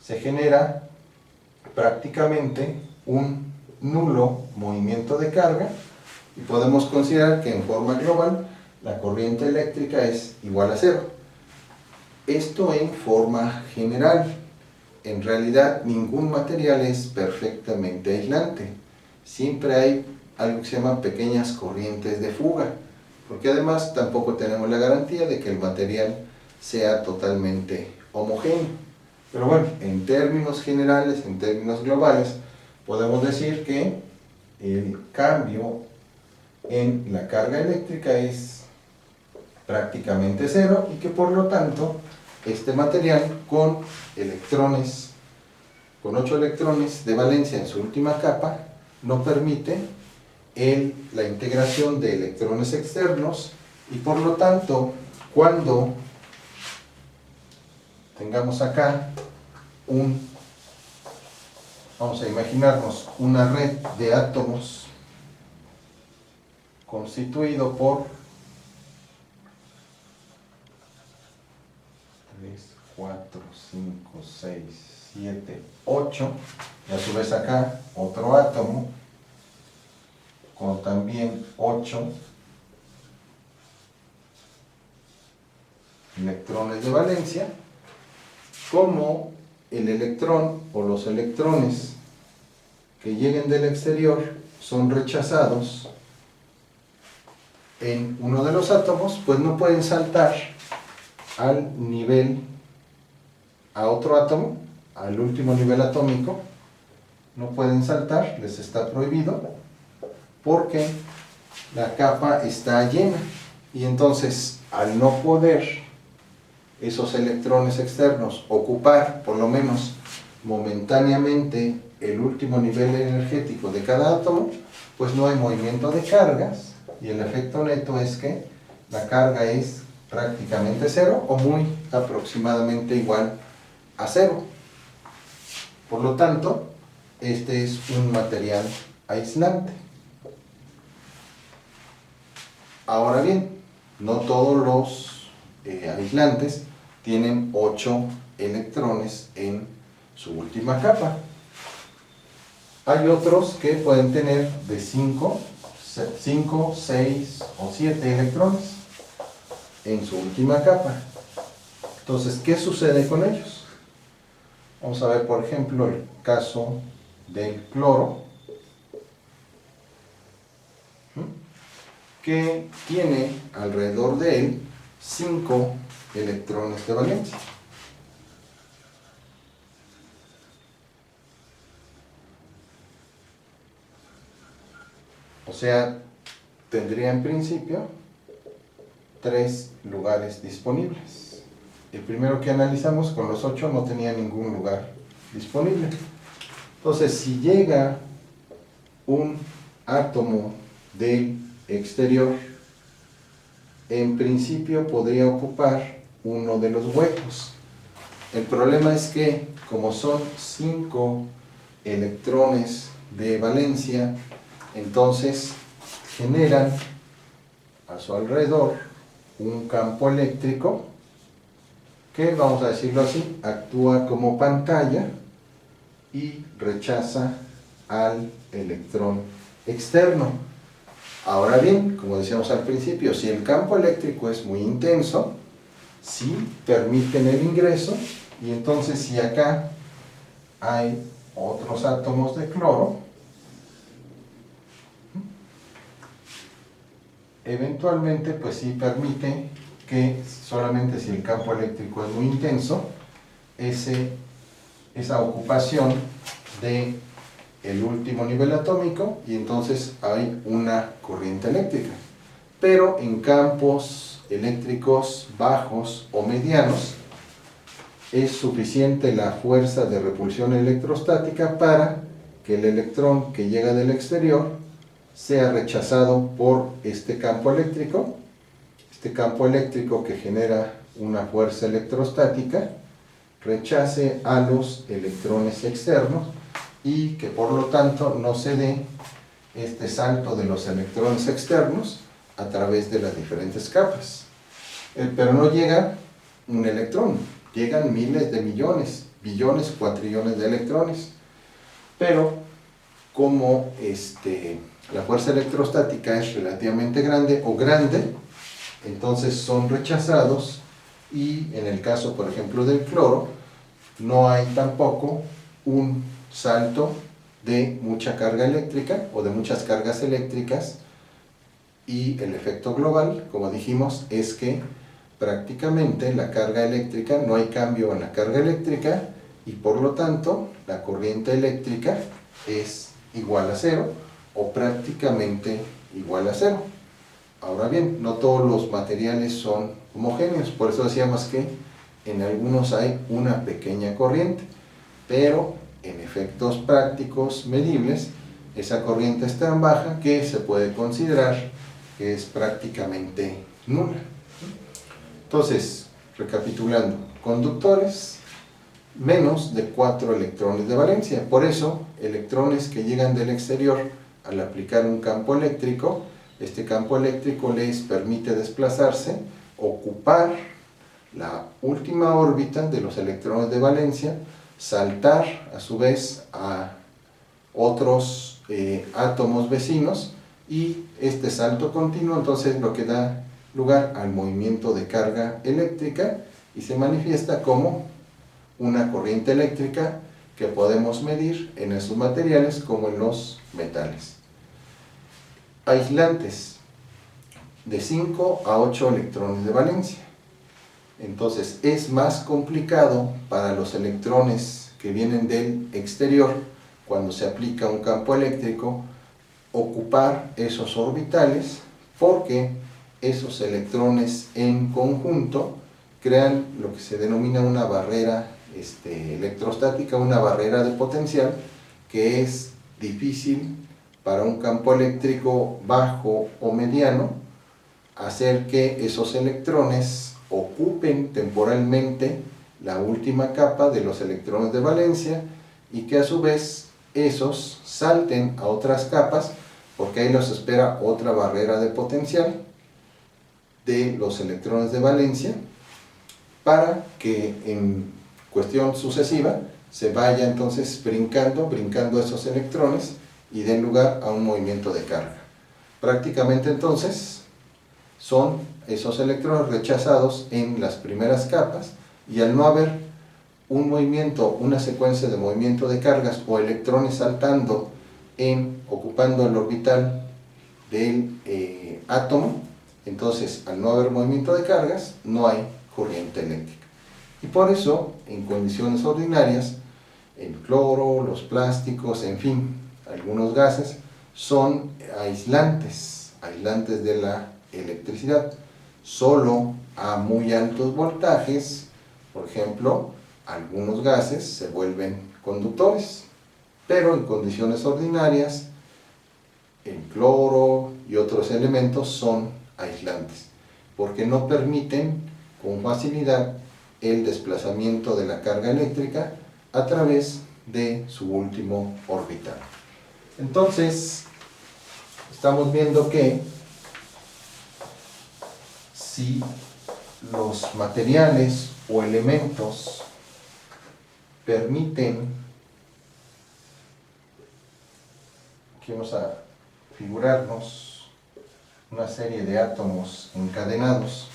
[SPEAKER 1] se genera prácticamente un nulo movimiento de carga y podemos considerar que en forma global la corriente eléctrica es igual a cero. Esto en forma general. En realidad ningún material es perfectamente aislante. Siempre hay algo que se llama pequeñas corrientes de fuga, porque además tampoco tenemos la garantía de que el material sea totalmente homogéneo. Pero bueno, en términos generales, en términos globales, podemos decir que el cambio en la carga eléctrica es prácticamente cero y que por lo tanto este material con electrones, con 8 electrones de valencia en su última capa, no permite la integración de electrones externos y por lo tanto cuando tengamos acá vamos a imaginarnos una red de átomos constituido por 3, 4, 5, 6, 7, 8 y a su vez acá otro átomo con también 8 electrones de valencia. Como el electrón o los electrones que lleguen del exterior son rechazados en uno de los átomos, pues no pueden saltar al nivel, a otro átomo, al último nivel atómico, no pueden saltar, les está prohibido, porque la capa está llena, y entonces al no poder esos electrones externos ocupar, por lo menos momentáneamente, el último nivel energético de cada átomo, pues no hay movimiento de cargas, y el efecto neto es que la carga es prácticamente cero o muy aproximadamente igual a cero. Por lo tanto, este es un material aislante. Ahora bien, no todos los aislantes tienen 8 electrones en su última capa. Hay otros que pueden tener de 5, 6 o 7 electrones en su última capa. Entonces, ¿qué sucede con ellos? Vamos a ver, por ejemplo, el caso del cloro. que tiene alrededor de él 5 electrones de valencia. O sea, tendría en principio 3 lugares disponibles. El primero que analizamos con los 8 no tenía ningún lugar disponible. Entonces, si llega un átomo del exterior, en principio podría ocupar uno de los huecos. El problema es que, como son 5 electrones de valencia, entonces generan a su alrededor un campo eléctrico que, vamos a decirlo así, actúa como pantalla y rechaza al electrón externo. Ahora bien, como decíamos al principio, si el campo eléctrico es muy intenso, sí permiten el ingreso, y entonces si acá hay otros átomos de cloro, eventualmente pues sí permite que solamente si el campo eléctrico es muy intenso, esa ocupación de el último nivel atómico, y entonces hay una corriente eléctrica. Pero en campos eléctricos bajos o medianos es suficiente la fuerza de repulsión electrostática para que el electrón que llega del exterior sea rechazado por este campo eléctrico que genera una fuerza electrostática, rechace a los electrones externos, y que por lo tanto no se dé este salto de los electrones externos a través de las diferentes capas. Pero no llega un electrón, llegan miles de millones, billones, cuatrillones de electrones. Pero como la fuerza electrostática es relativamente grande o grande, entonces son rechazados, y en el caso, por ejemplo, del cloro, no hay tampoco un salto de mucha carga eléctrica o de muchas cargas eléctricas, y el efecto global, como dijimos, es que prácticamente la carga eléctrica, no hay cambio en la carga eléctrica, y por lo tanto la corriente eléctrica es igual a cero o prácticamente igual a cero. Ahora bien, no todos los materiales son homogéneos, por eso decíamos que en algunos hay una pequeña corriente, pero en efectos prácticos medibles esa corriente es tan baja que se puede considerar que es prácticamente nula. Entonces, recapitulando, conductores, menos de 4 electrones de valencia. Por eso, electrones que llegan del exterior al aplicar un campo eléctrico, este campo eléctrico les permite desplazarse, ocupar la última órbita de los electrones de valencia, saltar a su vez a otros átomos vecinos, y este salto continuo entonces lo que da lugar al movimiento de carga eléctrica, y se manifiesta como una corriente eléctrica que podemos medir en esos materiales como en los metales. Aislantes de 5 a 8 electrones de valencia. Entonces es más complicado para los electrones que vienen del exterior, cuando se aplica un campo eléctrico, ocupar esos orbitales, porque esos electrones en conjunto crean lo que se denomina una barrera electrostática, una barrera de potencial, que es difícil para un campo eléctrico bajo o mediano hacer que esos electrones ocupen temporalmente la última capa de los electrones de valencia, y que a su vez esos salten a otras capas, porque ahí los espera otra barrera de potencial de los electrones de valencia, para que en cuestión sucesiva se vaya entonces brincando esos electrones y den lugar a un movimiento de carga. Prácticamente entonces son esos electrones rechazados en las primeras capas, y al no haber un movimiento, una secuencia de movimiento de cargas o electrones saltando ocupando el orbital del átomo, entonces al no haber movimiento de cargas, no hay corriente eléctrica. Y por eso, en condiciones ordinarias, el cloro, los plásticos, en fin, algunos gases, son aislantes de la electricidad. Solo a muy altos voltajes, por ejemplo, algunos gases se vuelven conductores, pero en condiciones ordinarias, el cloro y otros elementos son aislantes, porque no permiten con facilidad el desplazamiento de la carga eléctrica a través de su último orbital. Entonces, estamos viendo que si los materiales o elementos permiten, aquí vamos a figurarnos una serie de átomos encadenados.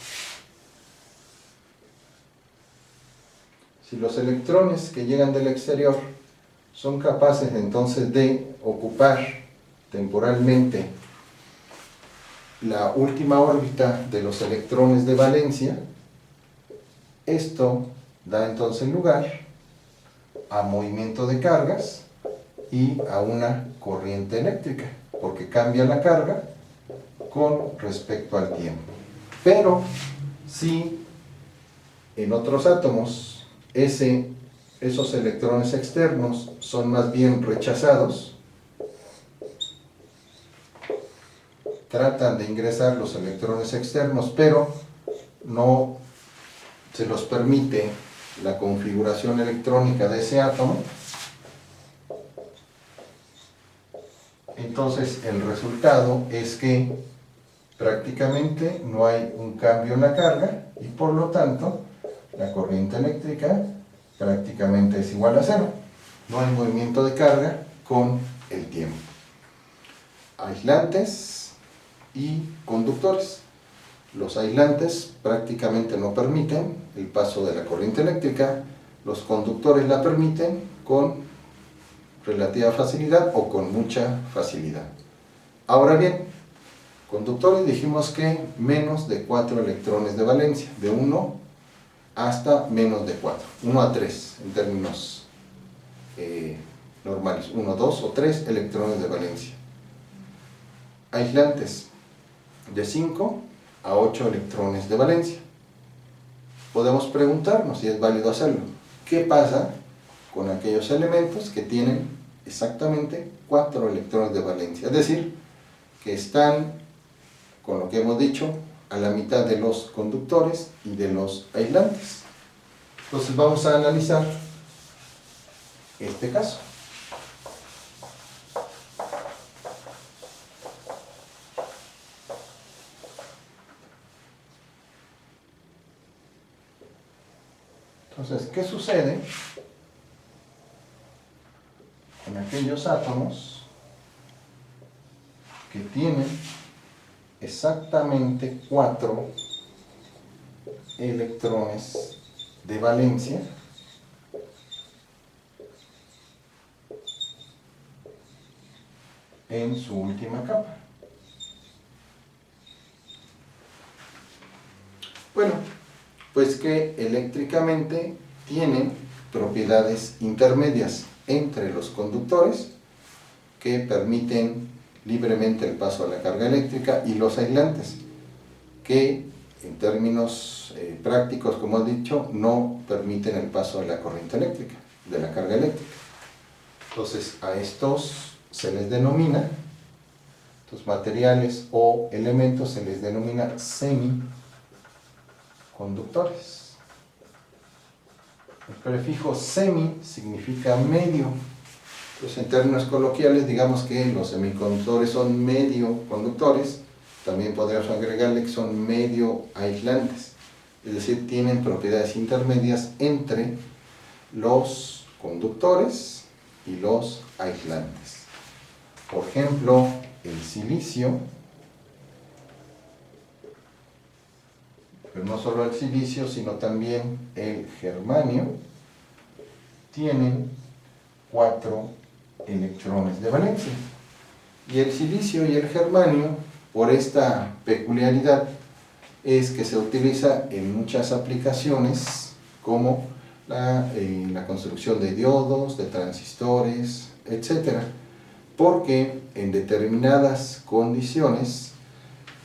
[SPEAKER 1] Si los electrones que llegan del exterior son capaces entonces de ocupar temporalmente la última órbita de los electrones de valencia, esto da entonces lugar a movimiento de cargas y a una corriente eléctrica, porque cambia la carga con respecto al tiempo. Pero si en otros átomos esos electrones externos son más bien rechazados, tratan de ingresar los electrones externos, pero no se los permite la configuración electrónica de ese átomo, entonces el resultado es que prácticamente no hay un cambio en la carga y por lo tanto la corriente eléctrica prácticamente es igual a cero. No hay movimiento de carga con el tiempo. Aislantes y conductores. Los aislantes prácticamente no permiten el paso de la corriente eléctrica, los conductores la permiten con relativa facilidad o con mucha facilidad. Ahora bien, conductores dijimos que menos de 4 electrones de valencia, de 1 hasta menos de 4, 1 a 3 en términos normales, 1, 2 o 3 electrones de valencia. Aislantes de 5 a 8 electrones de valencia. Podemos preguntarnos si es válido hacerlo. ¿Qué pasa con aquellos elementos que tienen exactamente 4 electrones de valencia? Es decir, que están, con lo que hemos dicho, a la mitad de los conductores y de los aislantes. Entonces vamos a analizar este caso. Entonces, ¿qué sucede con aquellos átomos que tienen exactamente 4 electrones de valencia en su última capa? Bueno, pues que eléctricamente tienen propiedades intermedias entre los conductores que permiten libremente el paso a la carga eléctrica y los aislantes que en términos prácticos, como he dicho, no permiten el paso de la corriente eléctrica, de la carga eléctrica. Entonces a estos se les denomina, estos materiales o elementos se les denomina semiconductores. El prefijo semi significa medio. Entonces, en términos coloquiales, digamos que los semiconductores son medio conductores. También podríamos agregarle que son medio aislantes. Es decir, tienen propiedades intermedias entre los conductores y los aislantes. Por ejemplo, el silicio, pero no solo el silicio, sino también el germanio, tienen 4 electrones de valencia. Y el silicio y el germanio por esta peculiaridad es que se utiliza en muchas aplicaciones como la construcción de diodos, de transistores, etc. Porque en determinadas condiciones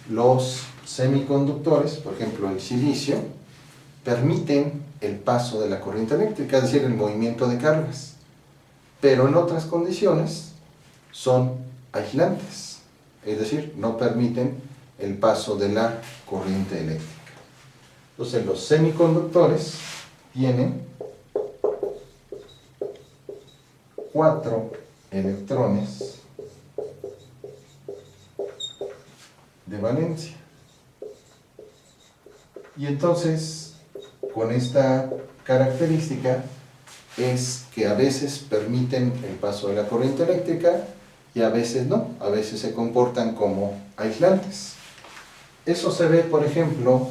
[SPEAKER 1] los semiconductores, por ejemplo el silicio, permiten el paso de la corriente eléctrica, es decir, el movimiento de cargas, pero en otras condiciones son aislantes, es decir, no permiten el paso de la corriente eléctrica. Entonces los semiconductores tienen 4 electrones de valencia. Y entonces, con esta característica, es que a veces permiten el paso de la corriente eléctrica y a veces no, a veces se comportan como aislantes. Eso se ve, por ejemplo,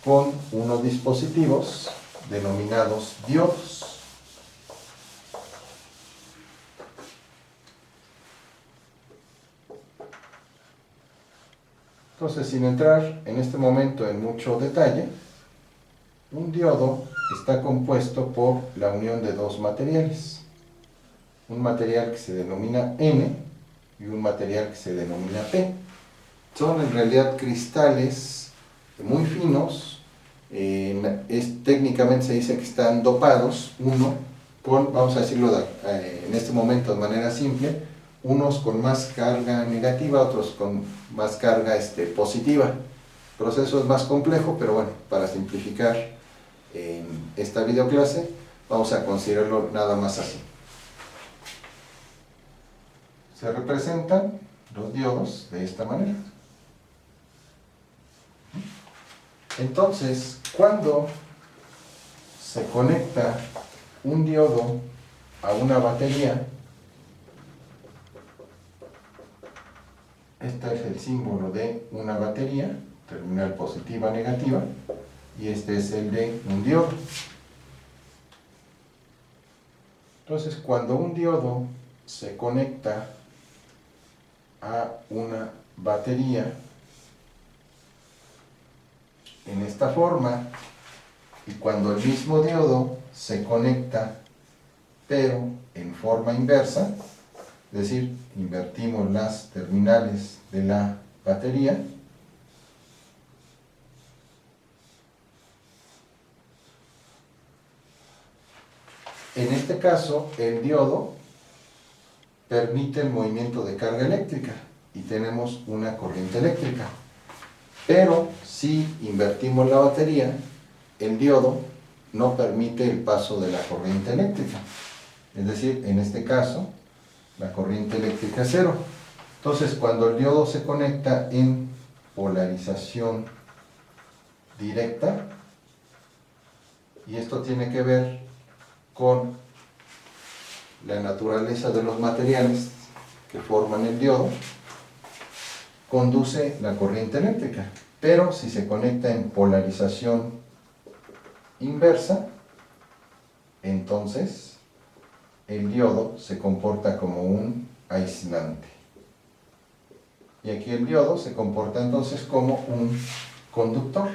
[SPEAKER 1] con unos dispositivos denominados diodos. Entonces, sin entrar en este momento en mucho detalle, un diodo está compuesto por la unión de dos materiales. Un material que se denomina N y un material que se denomina P. Son en realidad cristales muy finos, técnicamente se dice que están dopados, uno con, vamos a decirlo en este momento de manera simple, unos con más carga negativa, otros con más carga positiva. El proceso es más complejo, pero bueno, para simplificar en esta videoclase vamos a considerarlo nada más así. Se representan los diodos de esta manera. Entonces, cuando se conecta un diodo a una batería, este es el símbolo de una batería, terminal positiva, negativa, y este es el de un diodo. Entonces, cuando un diodo se conecta a una batería en esta forma, y cuando el mismo diodo se conecta pero en forma inversa, es decir, invertimos las terminales de la batería, en este caso el diodo permite el movimiento de carga eléctrica y tenemos una corriente eléctrica. Pero si invertimos la batería, el diodo no permite el paso de la corriente eléctrica. Es decir, en este caso, la corriente eléctrica es cero. Entonces, cuando el diodo se conecta en polarización directa, y esto tiene que ver con la naturaleza de los materiales que forman el diodo, conduce la corriente eléctrica. Pero si se conecta en polarización inversa, entonces el diodo se comporta como un aislante. Y aquí el diodo se comporta entonces como un conductor.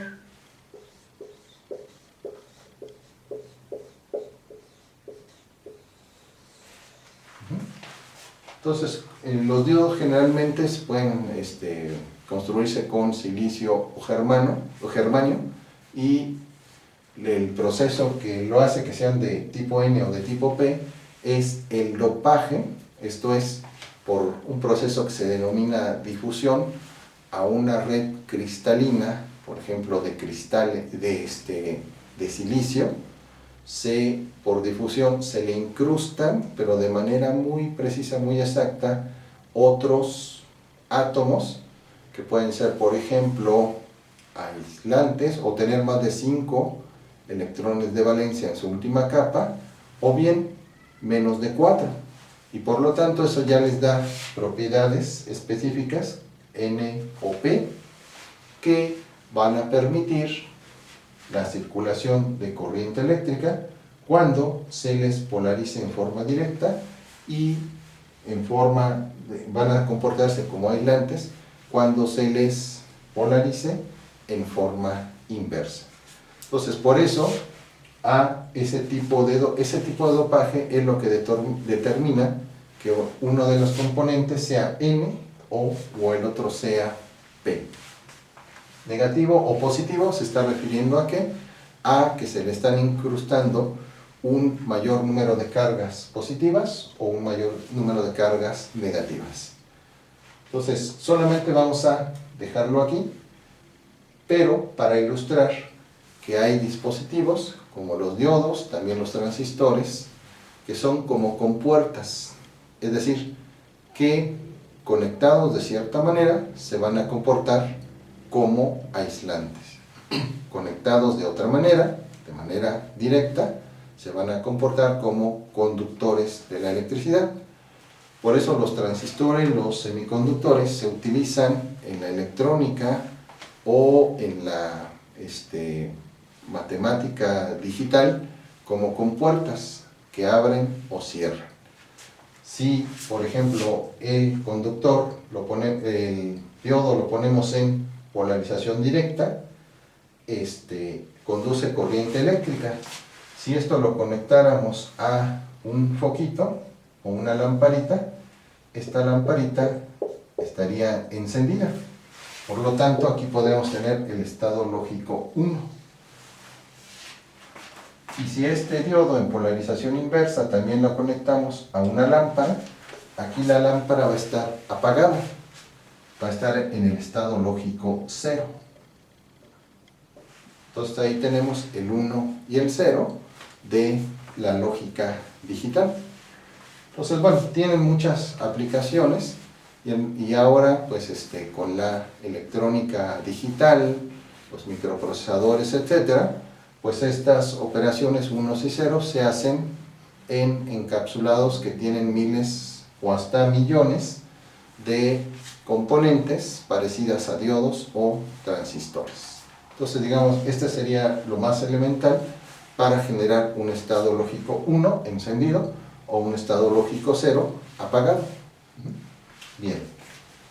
[SPEAKER 1] Entonces, los diodos generalmente pueden construirse con silicio o germanio, y el proceso que lo hace que sean de tipo N o de tipo P es el dopaje, esto es por un proceso que se denomina difusión a una red cristalina, por ejemplo de cristales de silicio. Por difusión se le incrustan, pero de manera muy precisa, muy exacta, otros átomos que pueden ser, por ejemplo, aislantes o tener más de 5 electrones de valencia en su última capa, o bien menos de 4. Y por lo tanto eso ya les da propiedades específicas, N o P, que van a permitir la circulación de corriente eléctrica cuando se les polarice en forma directa y van a comportarse como aislantes cuando se les polarice en forma inversa. Entonces, por eso, ese tipo de dopaje es lo que determina que uno de los componentes sea N o el otro sea P. Negativo o positivo se está refiriendo a ¿qué? A que se le están incrustando un mayor número de cargas positivas o un mayor número de cargas negativas. Entonces, solamente vamos a dejarlo aquí, pero para ilustrar que hay dispositivos como los diodos, también los transistores, que son como compuertas, es decir, que conectados de cierta manera se van a comportar como aislantes. Conectados de otra manera, de manera directa, se van a comportar como conductores de la electricidad. Por eso los transistores, los semiconductores se utilizan en la electrónica o en la matemática digital como compuertas que abren o cierran. Si, por ejemplo, el diodo lo ponemos en polarización directa, conduce corriente eléctrica. Si esto lo conectáramos a un foquito o una lamparita, esta lamparita estaría encendida. Por lo tanto, aquí podemos tener el estado lógico 1. Y si este diodo en polarización inversa también lo conectamos a una lámpara, aquí la lámpara va a estar apagada, va a estar en el estado lógico 0. Entonces ahí tenemos el 1 y el 0 de la lógica digital. Entonces, bueno, tienen muchas aplicaciones y ahora, pues, con la electrónica digital, los microprocesadores, etcétera, pues estas operaciones unos y ceros se hacen en encapsulados que tienen miles o hasta millones de componentes parecidas a diodos o transistores. Entonces, digamos, este sería lo más elemental para generar un estado lógico 1 encendido o un estado lógico 0 apagado. Bien,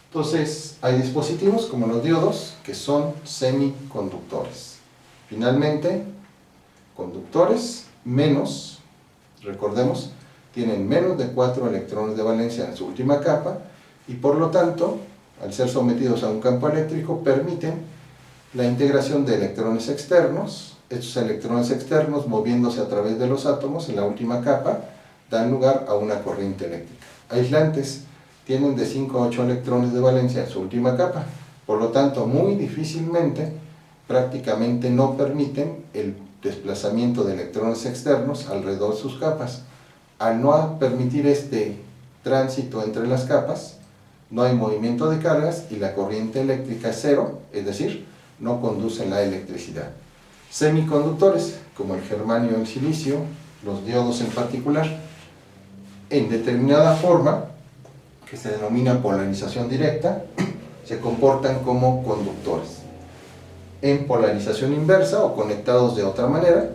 [SPEAKER 1] entonces hay dispositivos como los diodos que son semiconductores. Finalmente, conductores menos, recordemos, tienen menos de 4 electrones de valencia en su última capa y por lo tanto, al ser sometidos a un campo eléctrico, permiten la integración de electrones externos. Estos electrones externos, moviéndose a través de los átomos en la última capa, dan lugar a una corriente eléctrica. Aislantes tienen de 5 a 8 electrones de valencia en su última capa, por lo tanto, muy difícilmente, prácticamente no permiten el desplazamiento de electrones externos alrededor de sus capas. Al no permitir este tránsito entre las capas, no hay movimiento de cargas y la corriente eléctrica es cero, es decir, no conduce la electricidad. Semiconductores, como el germanio y el silicio, los diodos en particular, en determinada forma, que se denomina polarización directa, se comportan como conductores. En polarización inversa o conectados de otra manera,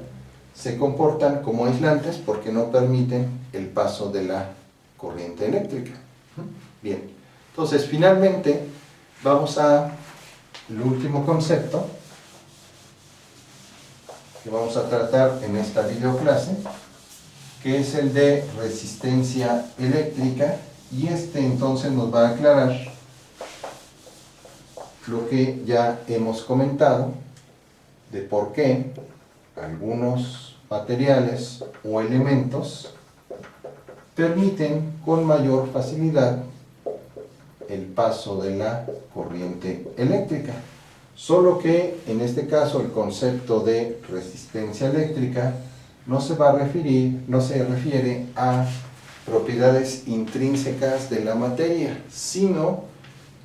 [SPEAKER 1] se comportan como aislantes porque no permiten el paso de la corriente eléctrica. Bien, entonces finalmente vamos al último concepto que vamos a tratar en esta videoclase, que es el de resistencia eléctrica, y entonces nos va a aclarar lo que ya hemos comentado de por qué algunos materiales o elementos permiten con mayor facilidad el paso de la corriente eléctrica. Solo que en este caso el concepto de resistencia eléctrica no se refiere a propiedades intrínsecas de la materia, sino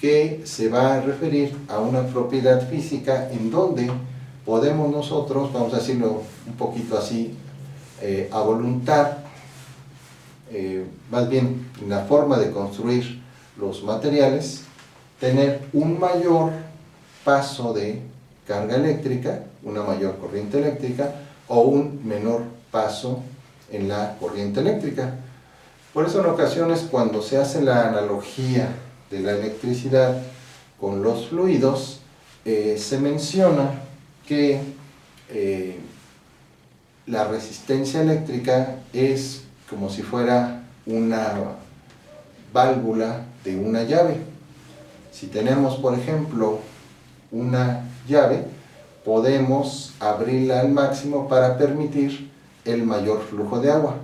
[SPEAKER 1] que se va a referir a una propiedad física en donde podemos nosotros, vamos a decirlo un poquito así, a voluntad, más bien en la forma de construir los materiales, tener un mayor paso de carga eléctrica, una mayor corriente eléctrica, o un menor paso en la corriente eléctrica. Por eso en ocasiones cuando se hace la analogía de la electricidad con los fluidos, se menciona que la resistencia eléctrica es como si fuera una válvula de una llave. Si tenemos, por ejemplo, una llave, podemos abrirla al máximo para permitir el mayor flujo de agua.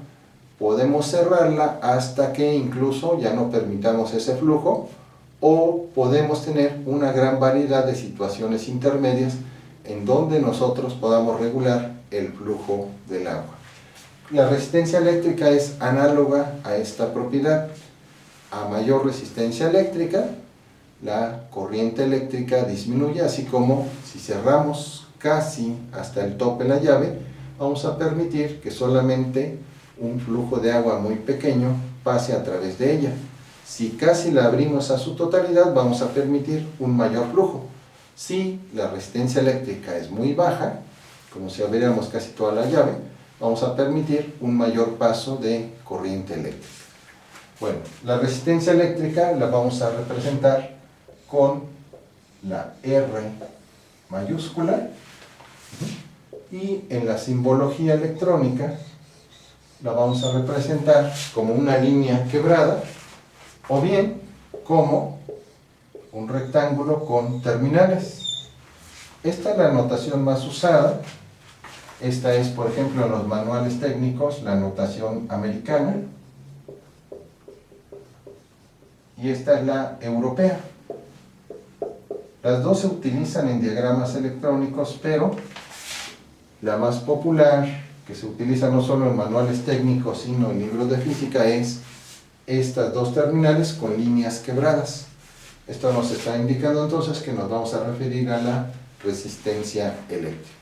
[SPEAKER 1] Podemos cerrarla hasta que incluso ya no permitamos ese flujo, o podemos tener una gran variedad de situaciones intermedias en donde nosotros podamos regular el flujo del agua. La resistencia eléctrica es análoga a esta propiedad. A mayor resistencia eléctrica, la corriente eléctrica disminuye, así como si cerramos casi hasta el tope la llave, vamos a permitir que solamente un flujo de agua muy pequeño pase a través de ella. Si casi la abrimos a su totalidad, vamos a permitir un mayor flujo. Si la resistencia eléctrica es muy baja, como si abriéramos casi toda la llave, vamos a permitir un mayor paso de corriente eléctrica. Bueno, la resistencia eléctrica la vamos a representar con la R mayúscula, y en la simbología electrónica la vamos a representar como una línea quebrada, o bien como un rectángulo con terminales. Esta es la notación más usada. Esta es, por ejemplo, en los manuales técnicos, la notación americana, y esta es la europea. Las dos se utilizan en diagramas electrónicos, pero la más popular, que se utiliza no solo en manuales técnicos, sino en libros de física, es estas dos terminales con líneas quebradas. Esto nos está indicando entonces que nos vamos a referir a la resistencia eléctrica.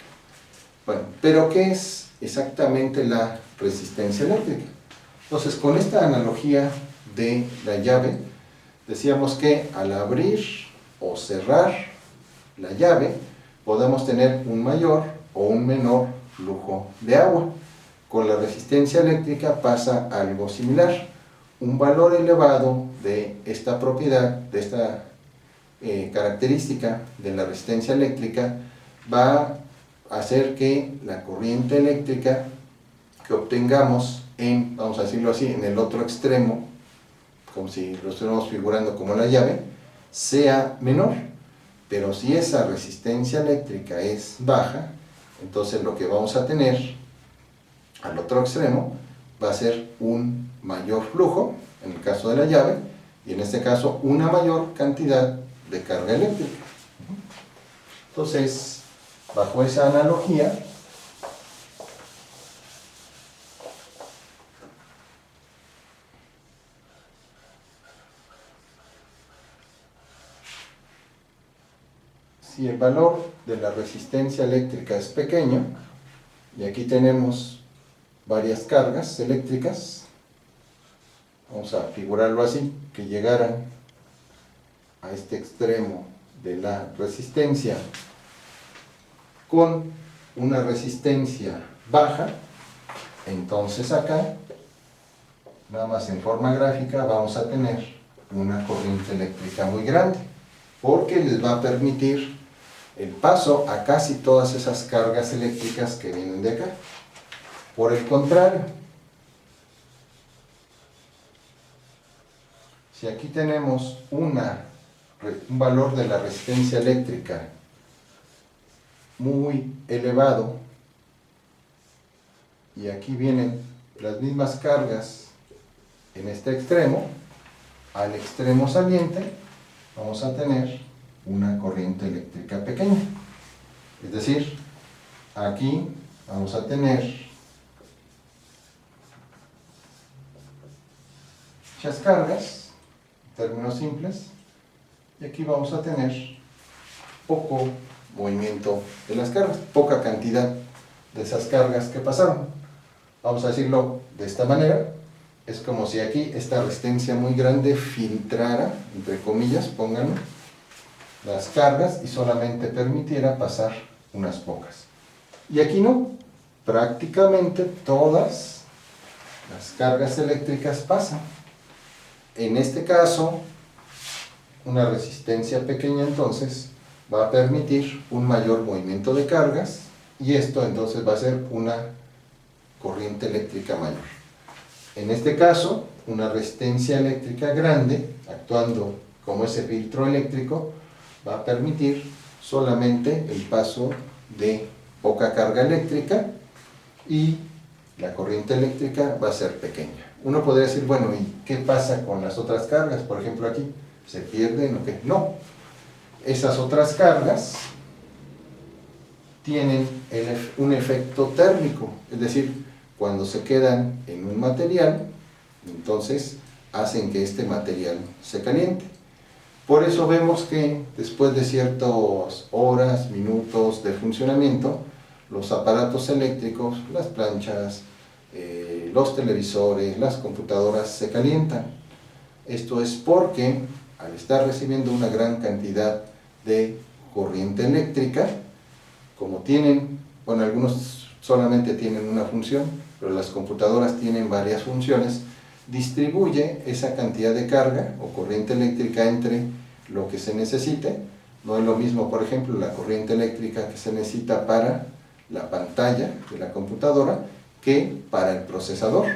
[SPEAKER 1] Bueno, pero ¿qué es exactamente la resistencia eléctrica? Entonces, con esta analogía de la llave, decíamos que al abrir o cerrar la llave, podemos tener un mayor o un menor flujo de agua. Con la resistencia eléctrica pasa algo similar. Un valor elevado de esta propiedad, de esta característica de la resistencia eléctrica, va a hacer que la corriente eléctrica que obtengamos en, vamos a decirlo así, en el otro extremo, como si lo estuviéramos figurando como la llave, sea menor. Pero si esa resistencia eléctrica es baja, entonces lo que vamos a tener al otro extremo va a ser un mayor flujo, en el caso de la llave, y en este caso una mayor cantidad de carga eléctrica. Entonces, bajo esa analogía, si el valor de la resistencia eléctrica es pequeño, y aquí tenemos varias cargas eléctricas, vamos a figurarlo así, que llegaran a este extremo de la resistencia con una resistencia baja, entonces acá, nada más en forma gráfica, vamos a tener una corriente eléctrica muy grande, porque les va a permitir el paso a casi todas esas cargas eléctricas que vienen de acá. Por el contrario, si aquí tenemos un valor de la resistencia eléctrica muy elevado, y aquí vienen las mismas cargas en este extremo, al extremo saliente vamos a tener una corriente eléctrica pequeña. Es decir, aquí vamos a tener muchas cargas, en términos simples, y aquí vamos a tener poco movimiento de las cargas, poca cantidad de esas cargas que pasaron. Vamos a decirlo de esta manera: es como si aquí esta resistencia muy grande filtrara, entre comillas, pónganlo, las cargas y solamente permitiera pasar unas pocas. Y aquí no, prácticamente todas las cargas eléctricas pasan. En este caso, una resistencia pequeña entonces va a permitir un mayor movimiento de cargas y esto entonces va a ser una corriente eléctrica mayor. En este caso, una resistencia eléctrica grande, actuando como ese filtro eléctrico, va a permitir solamente el paso de poca carga eléctrica y la corriente eléctrica va a ser pequeña. Uno podría decir, bueno, ¿y qué pasa con las otras cargas? Por ejemplo aquí, ¿se pierden o qué? No. Esas otras cargas tienen un efecto térmico, es decir, cuando se quedan en un material, entonces hacen que este material se caliente. Por eso vemos que después de ciertas horas, minutos de funcionamiento, los aparatos eléctricos, las planchas, los televisores, las computadoras se calientan. Esto es porque al estar recibiendo una gran cantidad de corriente eléctrica, como tienen, bueno, algunos solamente tienen una función, pero las computadoras tienen varias funciones, distribuye esa cantidad de carga o corriente eléctrica entre lo que se necesite. No es lo mismo, por ejemplo, la corriente eléctrica que se necesita para la pantalla de la computadora que para el procesador,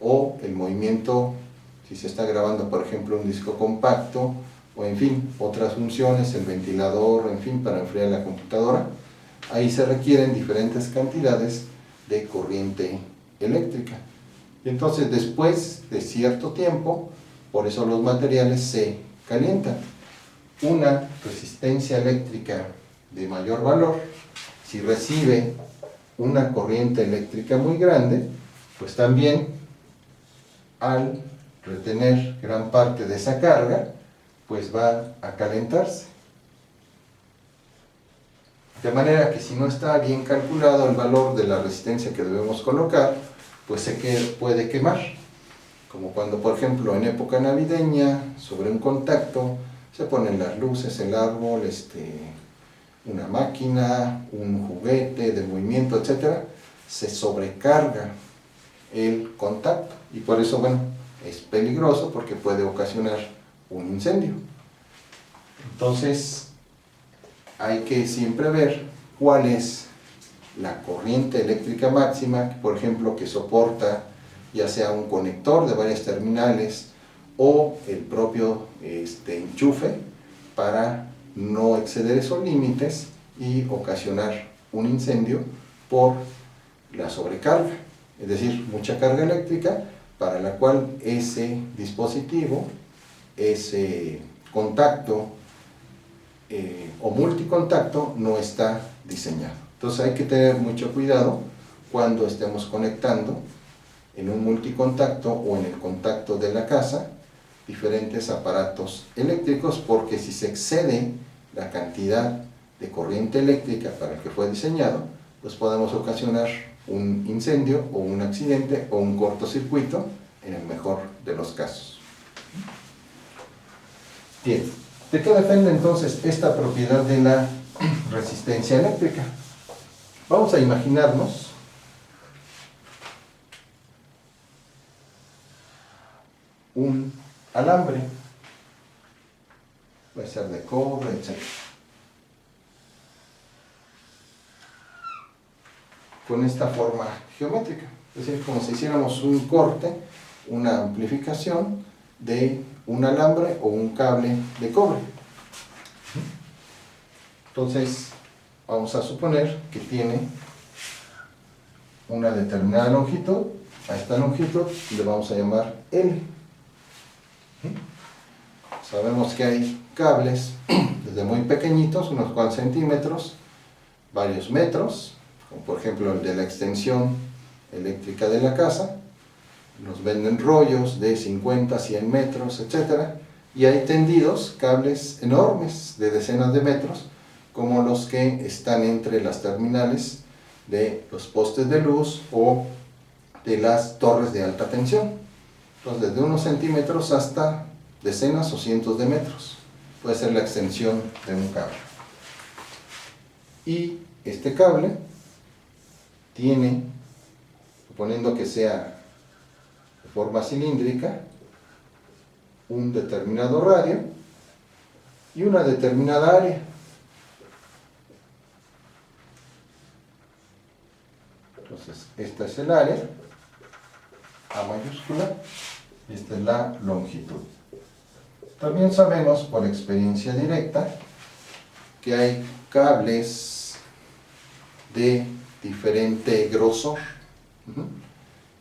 [SPEAKER 1] o el movimiento, si se está grabando, por ejemplo, un disco compacto, o en fin, otras funciones, el ventilador, en fin, para enfriar la computadora. Ahí se requieren diferentes cantidades de corriente eléctrica. Y entonces, después de cierto tiempo, por eso los materiales se calientan. Una resistencia eléctrica de mayor valor, si recibe una corriente eléctrica muy grande, pues también al retener gran parte de esa carga, pues va a calentarse. De manera que si no está bien calculado el valor de la resistencia que debemos colocar, pues puede quemar. Como cuando, por ejemplo, en época navideña, sobre un contacto, se ponen las luces, el árbol, una máquina, un juguete de movimiento, etc. Se sobrecarga el contacto y por eso, bueno, es peligroso porque puede ocasionar un incendio. Entonces, hay que siempre ver cuál es la corriente eléctrica máxima, por ejemplo, que soporta ya sea un conector de varias terminales o el propio enchufe, para no exceder esos límites y ocasionar un incendio por la sobrecarga, es decir, mucha carga eléctrica para la cual ese dispositivo, ese contacto o multicontacto no está diseñado. Entonces hay que tener mucho cuidado cuando estemos conectando en un multicontacto o en el contacto de la casa diferentes aparatos eléctricos, porque si se excede la cantidad de corriente eléctrica para el que fue diseñado, pues podemos ocasionar un incendio o un accidente o un cortocircuito en el mejor de los casos. Bien, ¿de qué depende entonces esta propiedad de la resistencia eléctrica? Vamos a imaginarnos un alambre, puede ser de cobre, etc. Con esta forma geométrica, es decir, como si hiciéramos un corte, una amplificación de un alambre o un cable de cobre. Entonces, vamos a suponer que tiene una determinada longitud. A esta longitud le vamos a llamar L. Sabemos que hay cables desde muy pequeñitos, unos cuantos centímetros, varios metros, como por ejemplo el de la extensión eléctrica de la casa. Nos venden rollos de 50, 100 metros, etc. Y hay tendidos, cables enormes de decenas de metros, como los que están entre las terminales de los postes de luz o de las torres de alta tensión. Entonces, desde unos centímetros hasta decenas o cientos de metros puede ser la extensión de un cable. Y este cable tiene, suponiendo que sea de forma cilíndrica, un determinado radio, y una determinada área. Entonces, esta es el área, A mayúscula, y esta es la longitud. También sabemos por experiencia directa que hay cables de diferente grosor.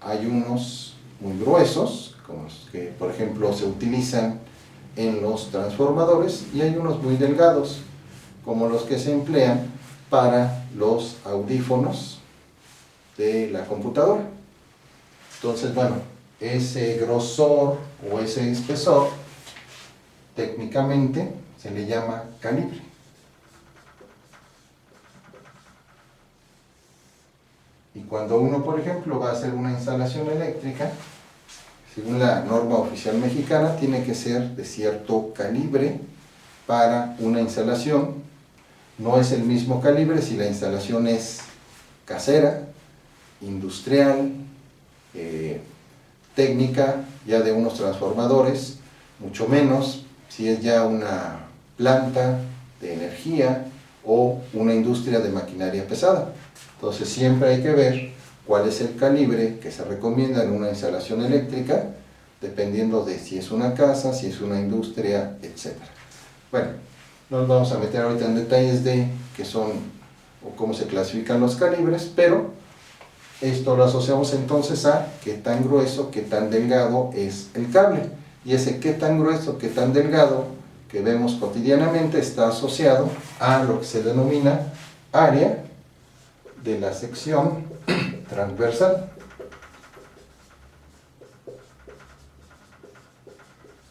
[SPEAKER 1] Hay unos muy gruesos, como los que por ejemplo se utilizan en los transformadores, y hay unos muy delgados, como los que se emplean para los audífonos de la computadora. Entonces, bueno, ese grosor o ese espesor técnicamente se le llama calibre. Y cuando uno, por ejemplo, va a hacer una instalación eléctrica, según la norma oficial mexicana, tiene que ser de cierto calibre para una instalación. No es el mismo calibre si la instalación es casera, industrial, técnica, ya de unos transformadores, mucho menos si es ya una planta de energía o una industria de maquinaria pesada. Entonces siempre hay que ver cuál es el calibre que se recomienda en una instalación eléctrica, dependiendo de si es una casa, si es una industria, etc. Bueno, no nos vamos a meter ahorita en detalles de qué son o cómo se clasifican los calibres, pero esto lo asociamos entonces a qué tan grueso, qué tan delgado es el cable. Y ese qué tan grueso, qué tan delgado que vemos cotidianamente está asociado a lo que se denomina área de la sección transversal.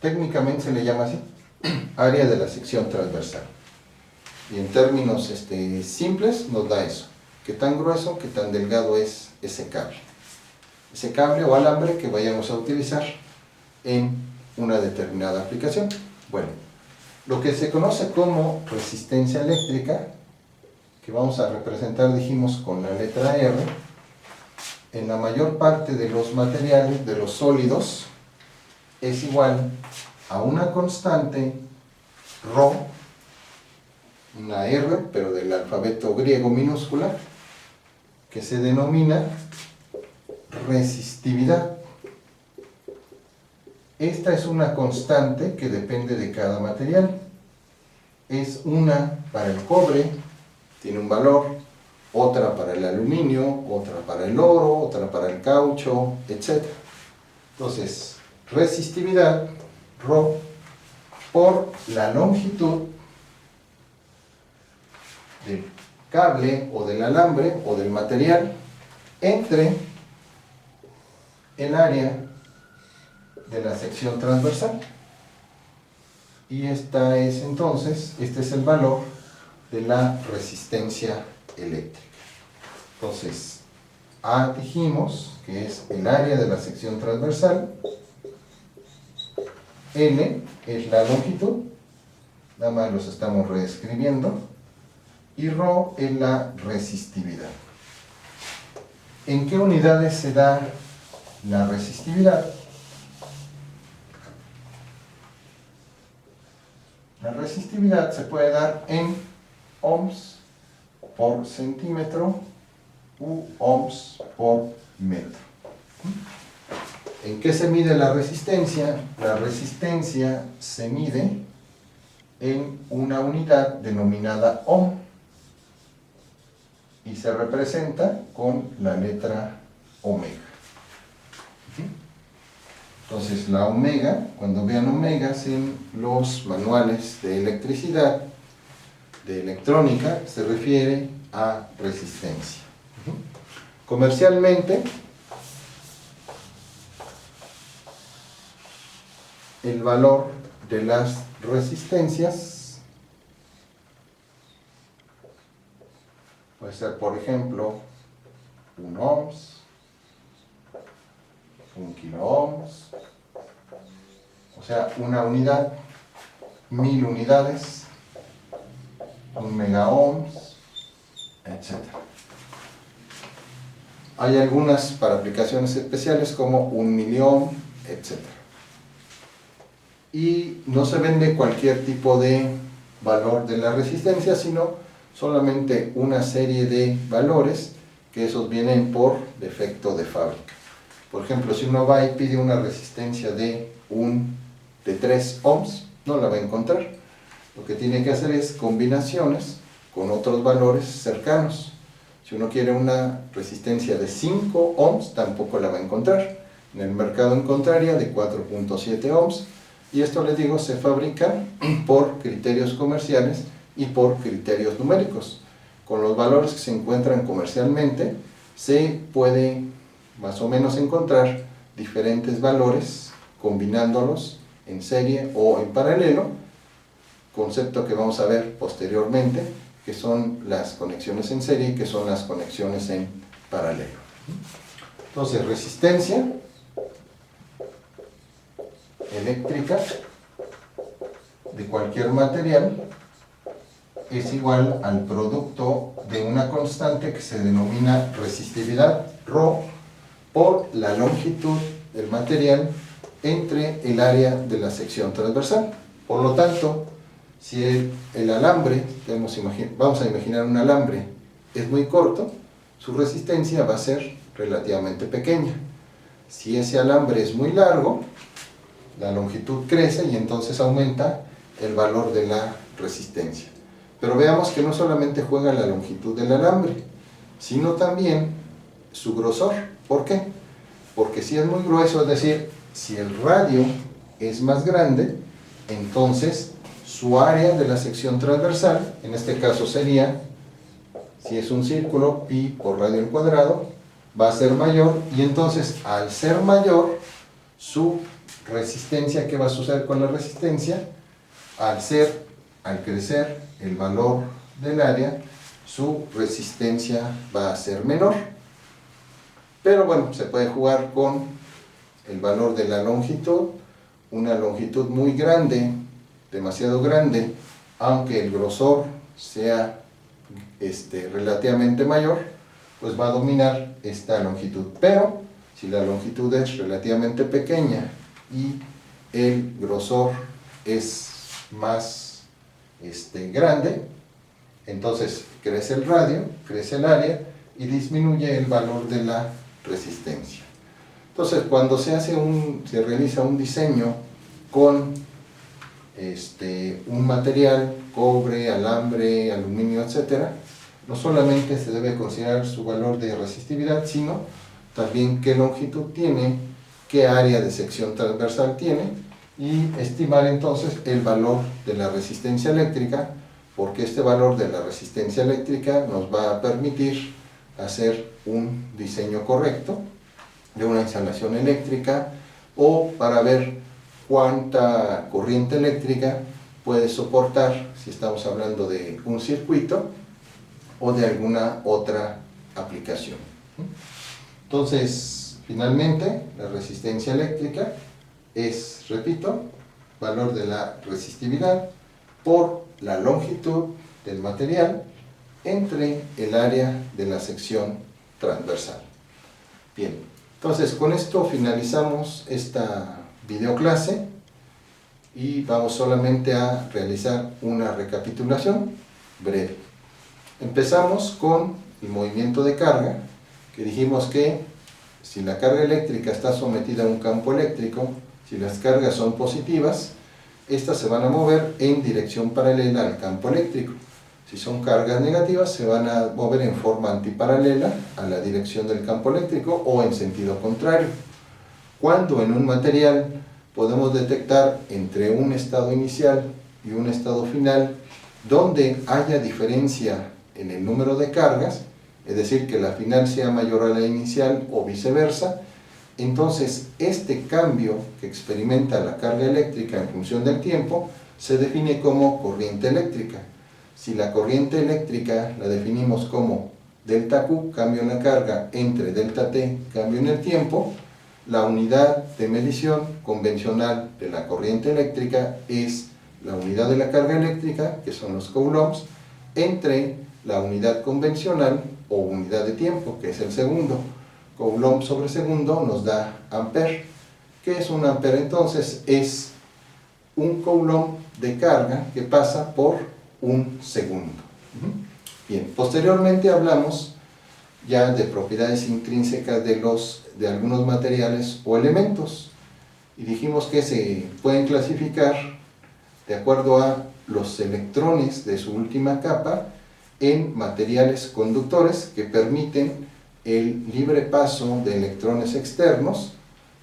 [SPEAKER 1] Técnicamente se le llama así, área de la sección transversal. Y en términos simples nos da eso, qué tan grueso, qué tan delgado es ese cable o alambre que vayamos a utilizar en una determinada aplicación. Bueno, lo que se conoce como resistencia eléctrica, que vamos a representar, dijimos, con la letra R, en la mayor parte de los materiales, de los sólidos, es igual a una constante ρ, una R, pero del alfabeto griego minúscula, que se denomina resistividad. Esta es una constante que depende de cada material. Es una para el cobre, tiene un valor, otra para el aluminio, otra para el oro, otra para el caucho, etc. Entonces, resistividad, ρ, por la longitud del cable o del alambre o del material entre el área de la sección transversal. Y este es el valor de la resistencia eléctrica. Entonces, A dijimos que es el área de la sección transversal, L es la longitud, nada más los estamos reescribiendo, y ρ es la resistividad. ¿En qué unidades se da la resistividad? La resistividad se puede dar en ohms por centímetro u ohms por metro. ¿En qué se mide la resistencia? La resistencia se mide en una unidad denominada ohm y se representa con la letra omega. Entonces la omega, cuando vean omegas en los manuales de electricidad, de electrónica, se refiere a resistencia. Comercialmente, el valor de las resistencias puede ser, por ejemplo, 1 ohms, 1 kilo ohms, o sea, una unidad, 1000 unidades, 1 mega ohms, etc. Hay algunas para aplicaciones especiales como 1 miliohm, etc. Y no se vende cualquier tipo de valor de la resistencia, sino solamente una serie de valores que esos vienen por defecto de fábrica. Por ejemplo, si uno va y pide una resistencia de 3 ohms, no la va a encontrar. Lo que tiene que hacer es combinaciones con otros valores cercanos. Si uno quiere una resistencia de 5 ohms, tampoco la va a encontrar. En el mercado encontraría de 4.7 ohms, y esto, les digo, se fabrican por criterios comerciales y por criterios numéricos. Con los valores que se encuentran comercialmente, se puede más o menos encontrar diferentes valores combinándolos en serie o en paralelo, concepto que vamos a ver posteriormente, que son las conexiones en serie y que son las conexiones en paralelo. Entonces, resistencia eléctrica de cualquier material es igual al producto de una constante que se denomina resistividad, ρ, por la longitud del material entre el área de la sección transversal. Por lo tanto, si el alambre, vamos a imaginar un alambre, es muy corto, su resistencia va a ser relativamente pequeña. Si ese alambre es muy largo, la longitud crece y entonces aumenta el valor de la resistencia. Pero veamos que no solamente juega la longitud del alambre, sino también su grosor. ¿Por qué? Porque si es muy grueso, es decir, si el radio es más grande, entonces su área de la sección transversal, en este caso sería, si es un círculo, pi por radio al cuadrado, va a ser mayor, y entonces al ser mayor, su resistencia, ¿qué va a suceder con la resistencia? Al crecer el valor del área, su resistencia va a ser menor. Pero bueno, se puede jugar con el valor de la longitud. Una longitud muy grande, demasiado grande, aunque el grosor sea relativamente mayor, pues va a dominar esta longitud. Pero si la longitud es relativamente pequeña y el grosor es más grande, entonces crece el radio, crece el área y disminuye el valor de la resistencia. Entonces, cuando se realiza un diseño con un material, cobre, alambre, aluminio, etc., no solamente se debe considerar su valor de resistividad, sino también qué longitud tiene, qué área de sección transversal tiene, y estimar entonces el valor de la resistencia eléctrica, porque este valor de la resistencia eléctrica nos va a permitir hacer un diseño correcto de una instalación eléctrica, o para ver cuánta corriente eléctrica puede soportar, si estamos hablando de un circuito o de alguna otra aplicación. Entonces, finalmente, la resistencia eléctrica es, repito, valor de la resistividad por la longitud del material entre el área de la sección transversal. Bien, entonces con esto finalizamos esta videoclase y vamos solamente a realizar una recapitulación breve. Empezamos con el movimiento de carga, que dijimos que si la carga eléctrica está sometida a un campo eléctrico, si las cargas son positivas, estas se van a mover en dirección paralela al campo eléctrico. Si son cargas negativas, se van a mover en forma antiparalela a la dirección del campo eléctrico o en sentido contrario. Cuando en un material podemos detectar entre un estado inicial y un estado final donde haya diferencia en el número de cargas, es decir, que la final sea mayor a la inicial o viceversa, entonces este cambio que experimenta la carga eléctrica en función del tiempo se define como corriente eléctrica. Si la corriente eléctrica la definimos como delta Q, cambio en la carga, entre delta T, cambio en el tiempo, la unidad de medición convencional de la corriente eléctrica es la unidad de la carga eléctrica, que son los coulombs, entre la unidad convencional o unidad de tiempo, que es el segundo. Coulomb sobre segundo nos da ampere. ¿Qué es un ampere entonces? Es un coulomb de carga que pasa por un segundo. Bien, posteriormente hablamos ya de propiedades intrínsecas de algunos materiales o elementos, y dijimos que se pueden clasificar de acuerdo a los electrones de su última capa en materiales conductores que permiten el libre paso de electrones externos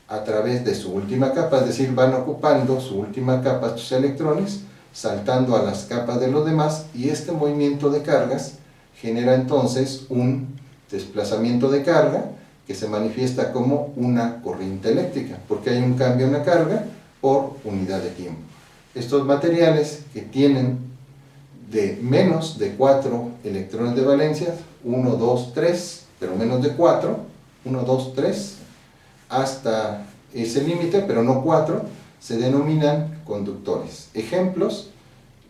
[SPEAKER 1] a través de su última capa, es decir, van ocupando su última capa estos electrones, saltando a las capas de los demás, y este movimiento de cargas genera entonces un desplazamiento de carga que se manifiesta como una corriente eléctrica, porque hay un cambio en la carga por unidad de tiempo. Estos materiales que tienen de menos de 4 electrones de valencia, 1, 2, 3, pero menos de 4, 1, 2, 3, hasta ese límite, pero no 4, se denominan conductores. Ejemplos: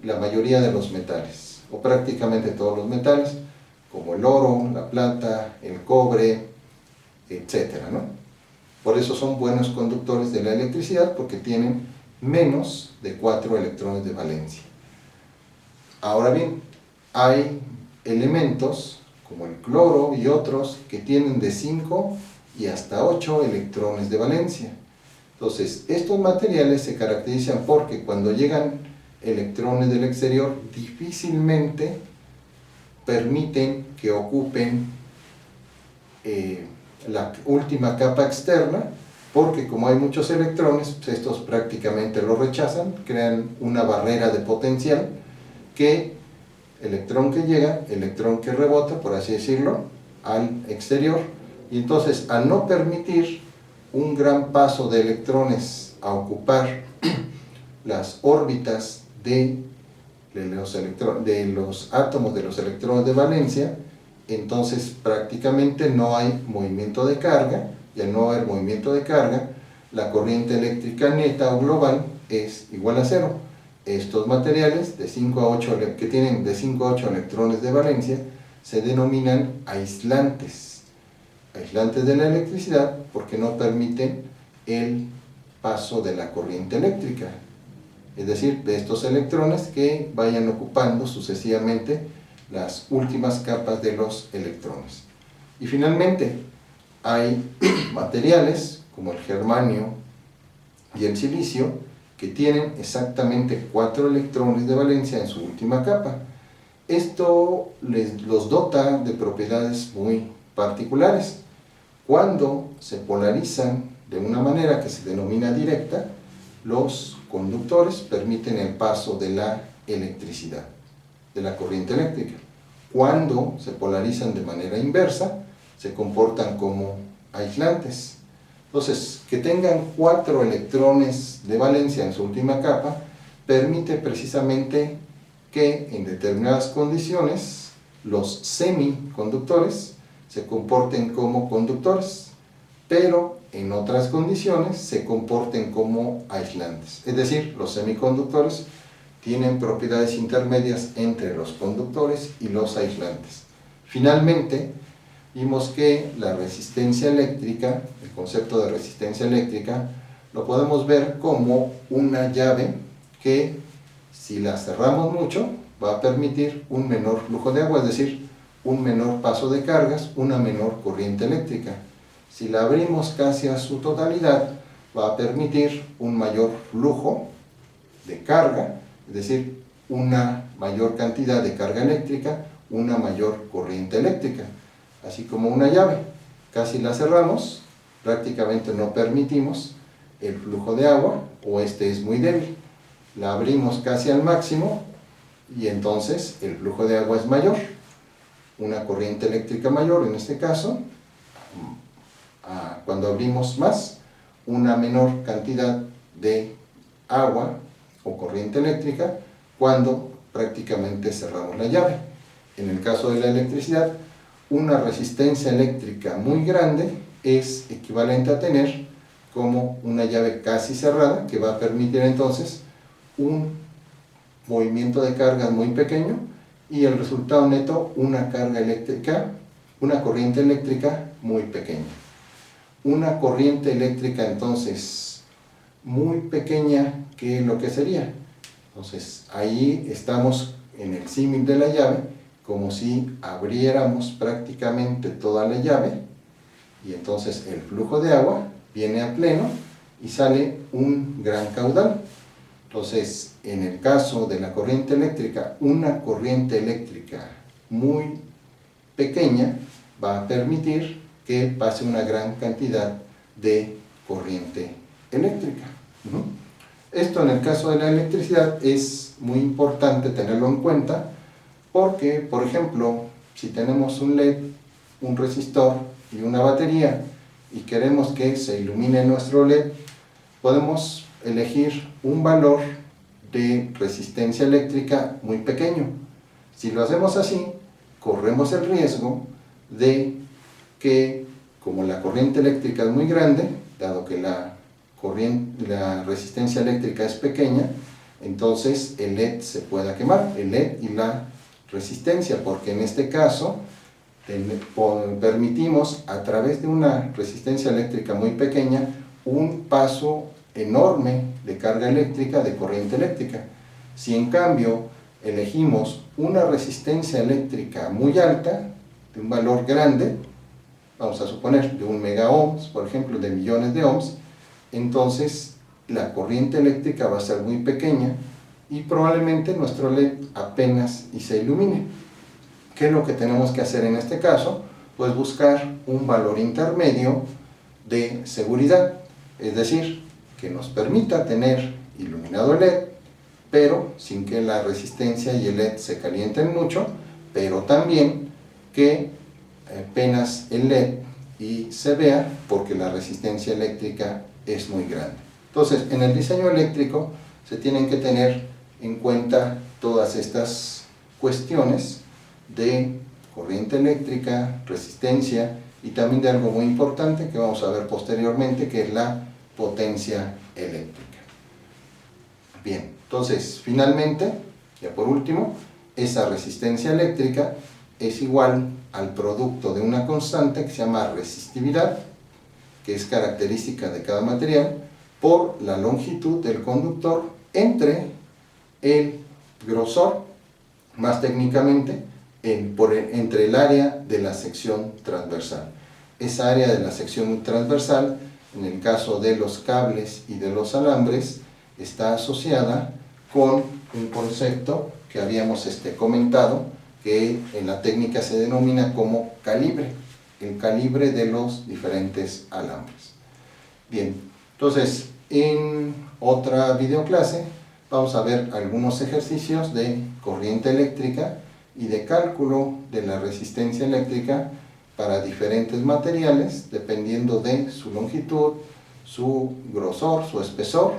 [SPEAKER 1] la mayoría de los metales, o prácticamente todos los metales, como el oro, la plata, el cobre, etcétera, ¿no? Por eso son buenos conductores de la electricidad, porque tienen menos de 4 electrones de valencia. Ahora bien, hay elementos como el cloro y otros que tienen de 5 y hasta 8 electrones de valencia. Entonces, estos materiales se caracterizan porque cuando llegan electrones del exterior, difícilmente permiten que ocupen la última capa externa, porque como hay muchos electrones, pues estos prácticamente lo rechazan, crean una barrera de potencial que electrón que llega, electrón que rebota, por así decirlo, al exterior, y entonces al no permitir un gran paso de electrones a ocupar las órbitas de los átomos de los electrones de valencia, entonces prácticamente no hay movimiento de carga, y al no haber movimiento de carga, la corriente eléctrica neta o global es igual a cero. Estos materiales de 5 a 8, que tienen de 5 a 8 electrones de valencia se denominan aislantes de la electricidad, porque no permiten el paso de la corriente eléctrica, es decir, de estos electrones que vayan ocupando sucesivamente las últimas capas de los electrones. Y finalmente, hay materiales como el germanio y el silicio que tienen exactamente 4 electrones de valencia en su última capa. Esto los dota de propiedades muy particulares. Cuando se polarizan de una manera que se denomina directa, los conductores permiten el paso de la electricidad, de la corriente eléctrica. Cuando se polarizan de manera inversa, se comportan como aislantes. Entonces, que tengan 4 electrones de valencia en su última capa permite precisamente que en determinadas condiciones los semiconductores se comporten como conductores, pero en otras condiciones se comporten como aislantes. Es decir, los semiconductores tienen propiedades intermedias entre los conductores y los aislantes. Finalmente, vimos que la resistencia eléctrica, el concepto de resistencia eléctrica, lo podemos ver como una llave que, si la cerramos mucho, va a permitir un menor flujo de agua, es decir, un menor paso de cargas, una menor corriente eléctrica. Si la abrimos casi a su totalidad, va a permitir un mayor flujo de carga, es decir, una mayor cantidad de carga eléctrica, una mayor corriente eléctrica. Así como una llave, casi la cerramos, prácticamente no permitimos el flujo de agua, o este es muy débil. La abrimos casi al máximo y entonces el flujo de agua es mayor, una corriente eléctrica mayor en este caso. Cuando abrimos más, una menor cantidad de agua o corriente eléctrica cuando prácticamente cerramos la llave. En el caso de la electricidad, una resistencia eléctrica muy grande es equivalente a tener como una llave casi cerrada, que va a permitir entonces un movimiento de cargas muy pequeño, y el resultado neto, una carga eléctrica, una corriente eléctrica muy pequeña. Una corriente eléctrica entonces muy pequeña, ¿qué es lo que sería? Entonces ahí estamos en el símil de la llave, como si abriéramos prácticamente toda la llave, y entonces el flujo de agua viene a pleno y sale un gran caudal. Entonces, en el caso de la corriente eléctrica, una corriente eléctrica muy pequeña va a permitir que pase una gran cantidad de corriente eléctrica. Esto en el caso de la electricidad es muy importante tenerlo en cuenta porque, por ejemplo, si tenemos un LED, un resistor y una batería y queremos que se ilumine nuestro LED, podemos elegir un valor de resistencia eléctrica muy pequeño. Si lo hacemos así, corremos el riesgo de que, como la corriente eléctrica es muy grande, dado que la resistencia eléctrica es pequeña, entonces el LED se pueda quemar, el LED y la resistencia, porque en este caso permitimos a través de una resistencia eléctrica muy pequeña un paso enorme de carga eléctrica, de corriente eléctrica. Si en cambio elegimos una resistencia eléctrica muy alta, de un valor grande, vamos a suponer de 1 megaohms, por ejemplo, de millones de ohms, entonces la corriente eléctrica va a ser muy pequeña y probablemente nuestro LED apenas y se ilumine. ¿Qué es lo que tenemos que hacer en este caso? Pues buscar un valor intermedio de seguridad, es decir, que nos permita tener iluminado el LED, pero sin que la resistencia y el LED se calienten mucho, pero también que apenas el LED y se vea porque la resistencia eléctrica es muy grande. Entonces, en el diseño eléctrico se tienen que tener en cuenta todas estas cuestiones de corriente eléctrica, resistencia y también de algo muy importante que vamos a ver posteriormente, que es la potencia eléctrica. Bien, entonces finalmente, ya por último, esa resistencia eléctrica es igual al producto de una constante que se llama resistividad, que es característica de cada material, por la longitud del conductor entre el grosor, más técnicamente, entre el área de la sección transversal. Esa área de la sección transversal, en el caso de los cables y de los alambres, está asociada con un concepto que habíamos comentado, que en la técnica se denomina como calibre, el calibre de los diferentes alambres. Bien, entonces en otra videoclase vamos a ver algunos ejercicios de corriente eléctrica y de cálculo de la resistencia eléctrica para diferentes materiales, dependiendo de su longitud, su grosor, su espesor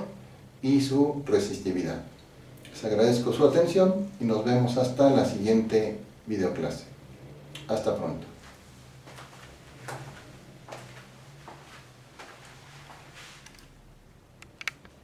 [SPEAKER 1] y su resistividad. Les agradezco su atención y nos vemos hasta la siguiente videoclase. Hasta pronto.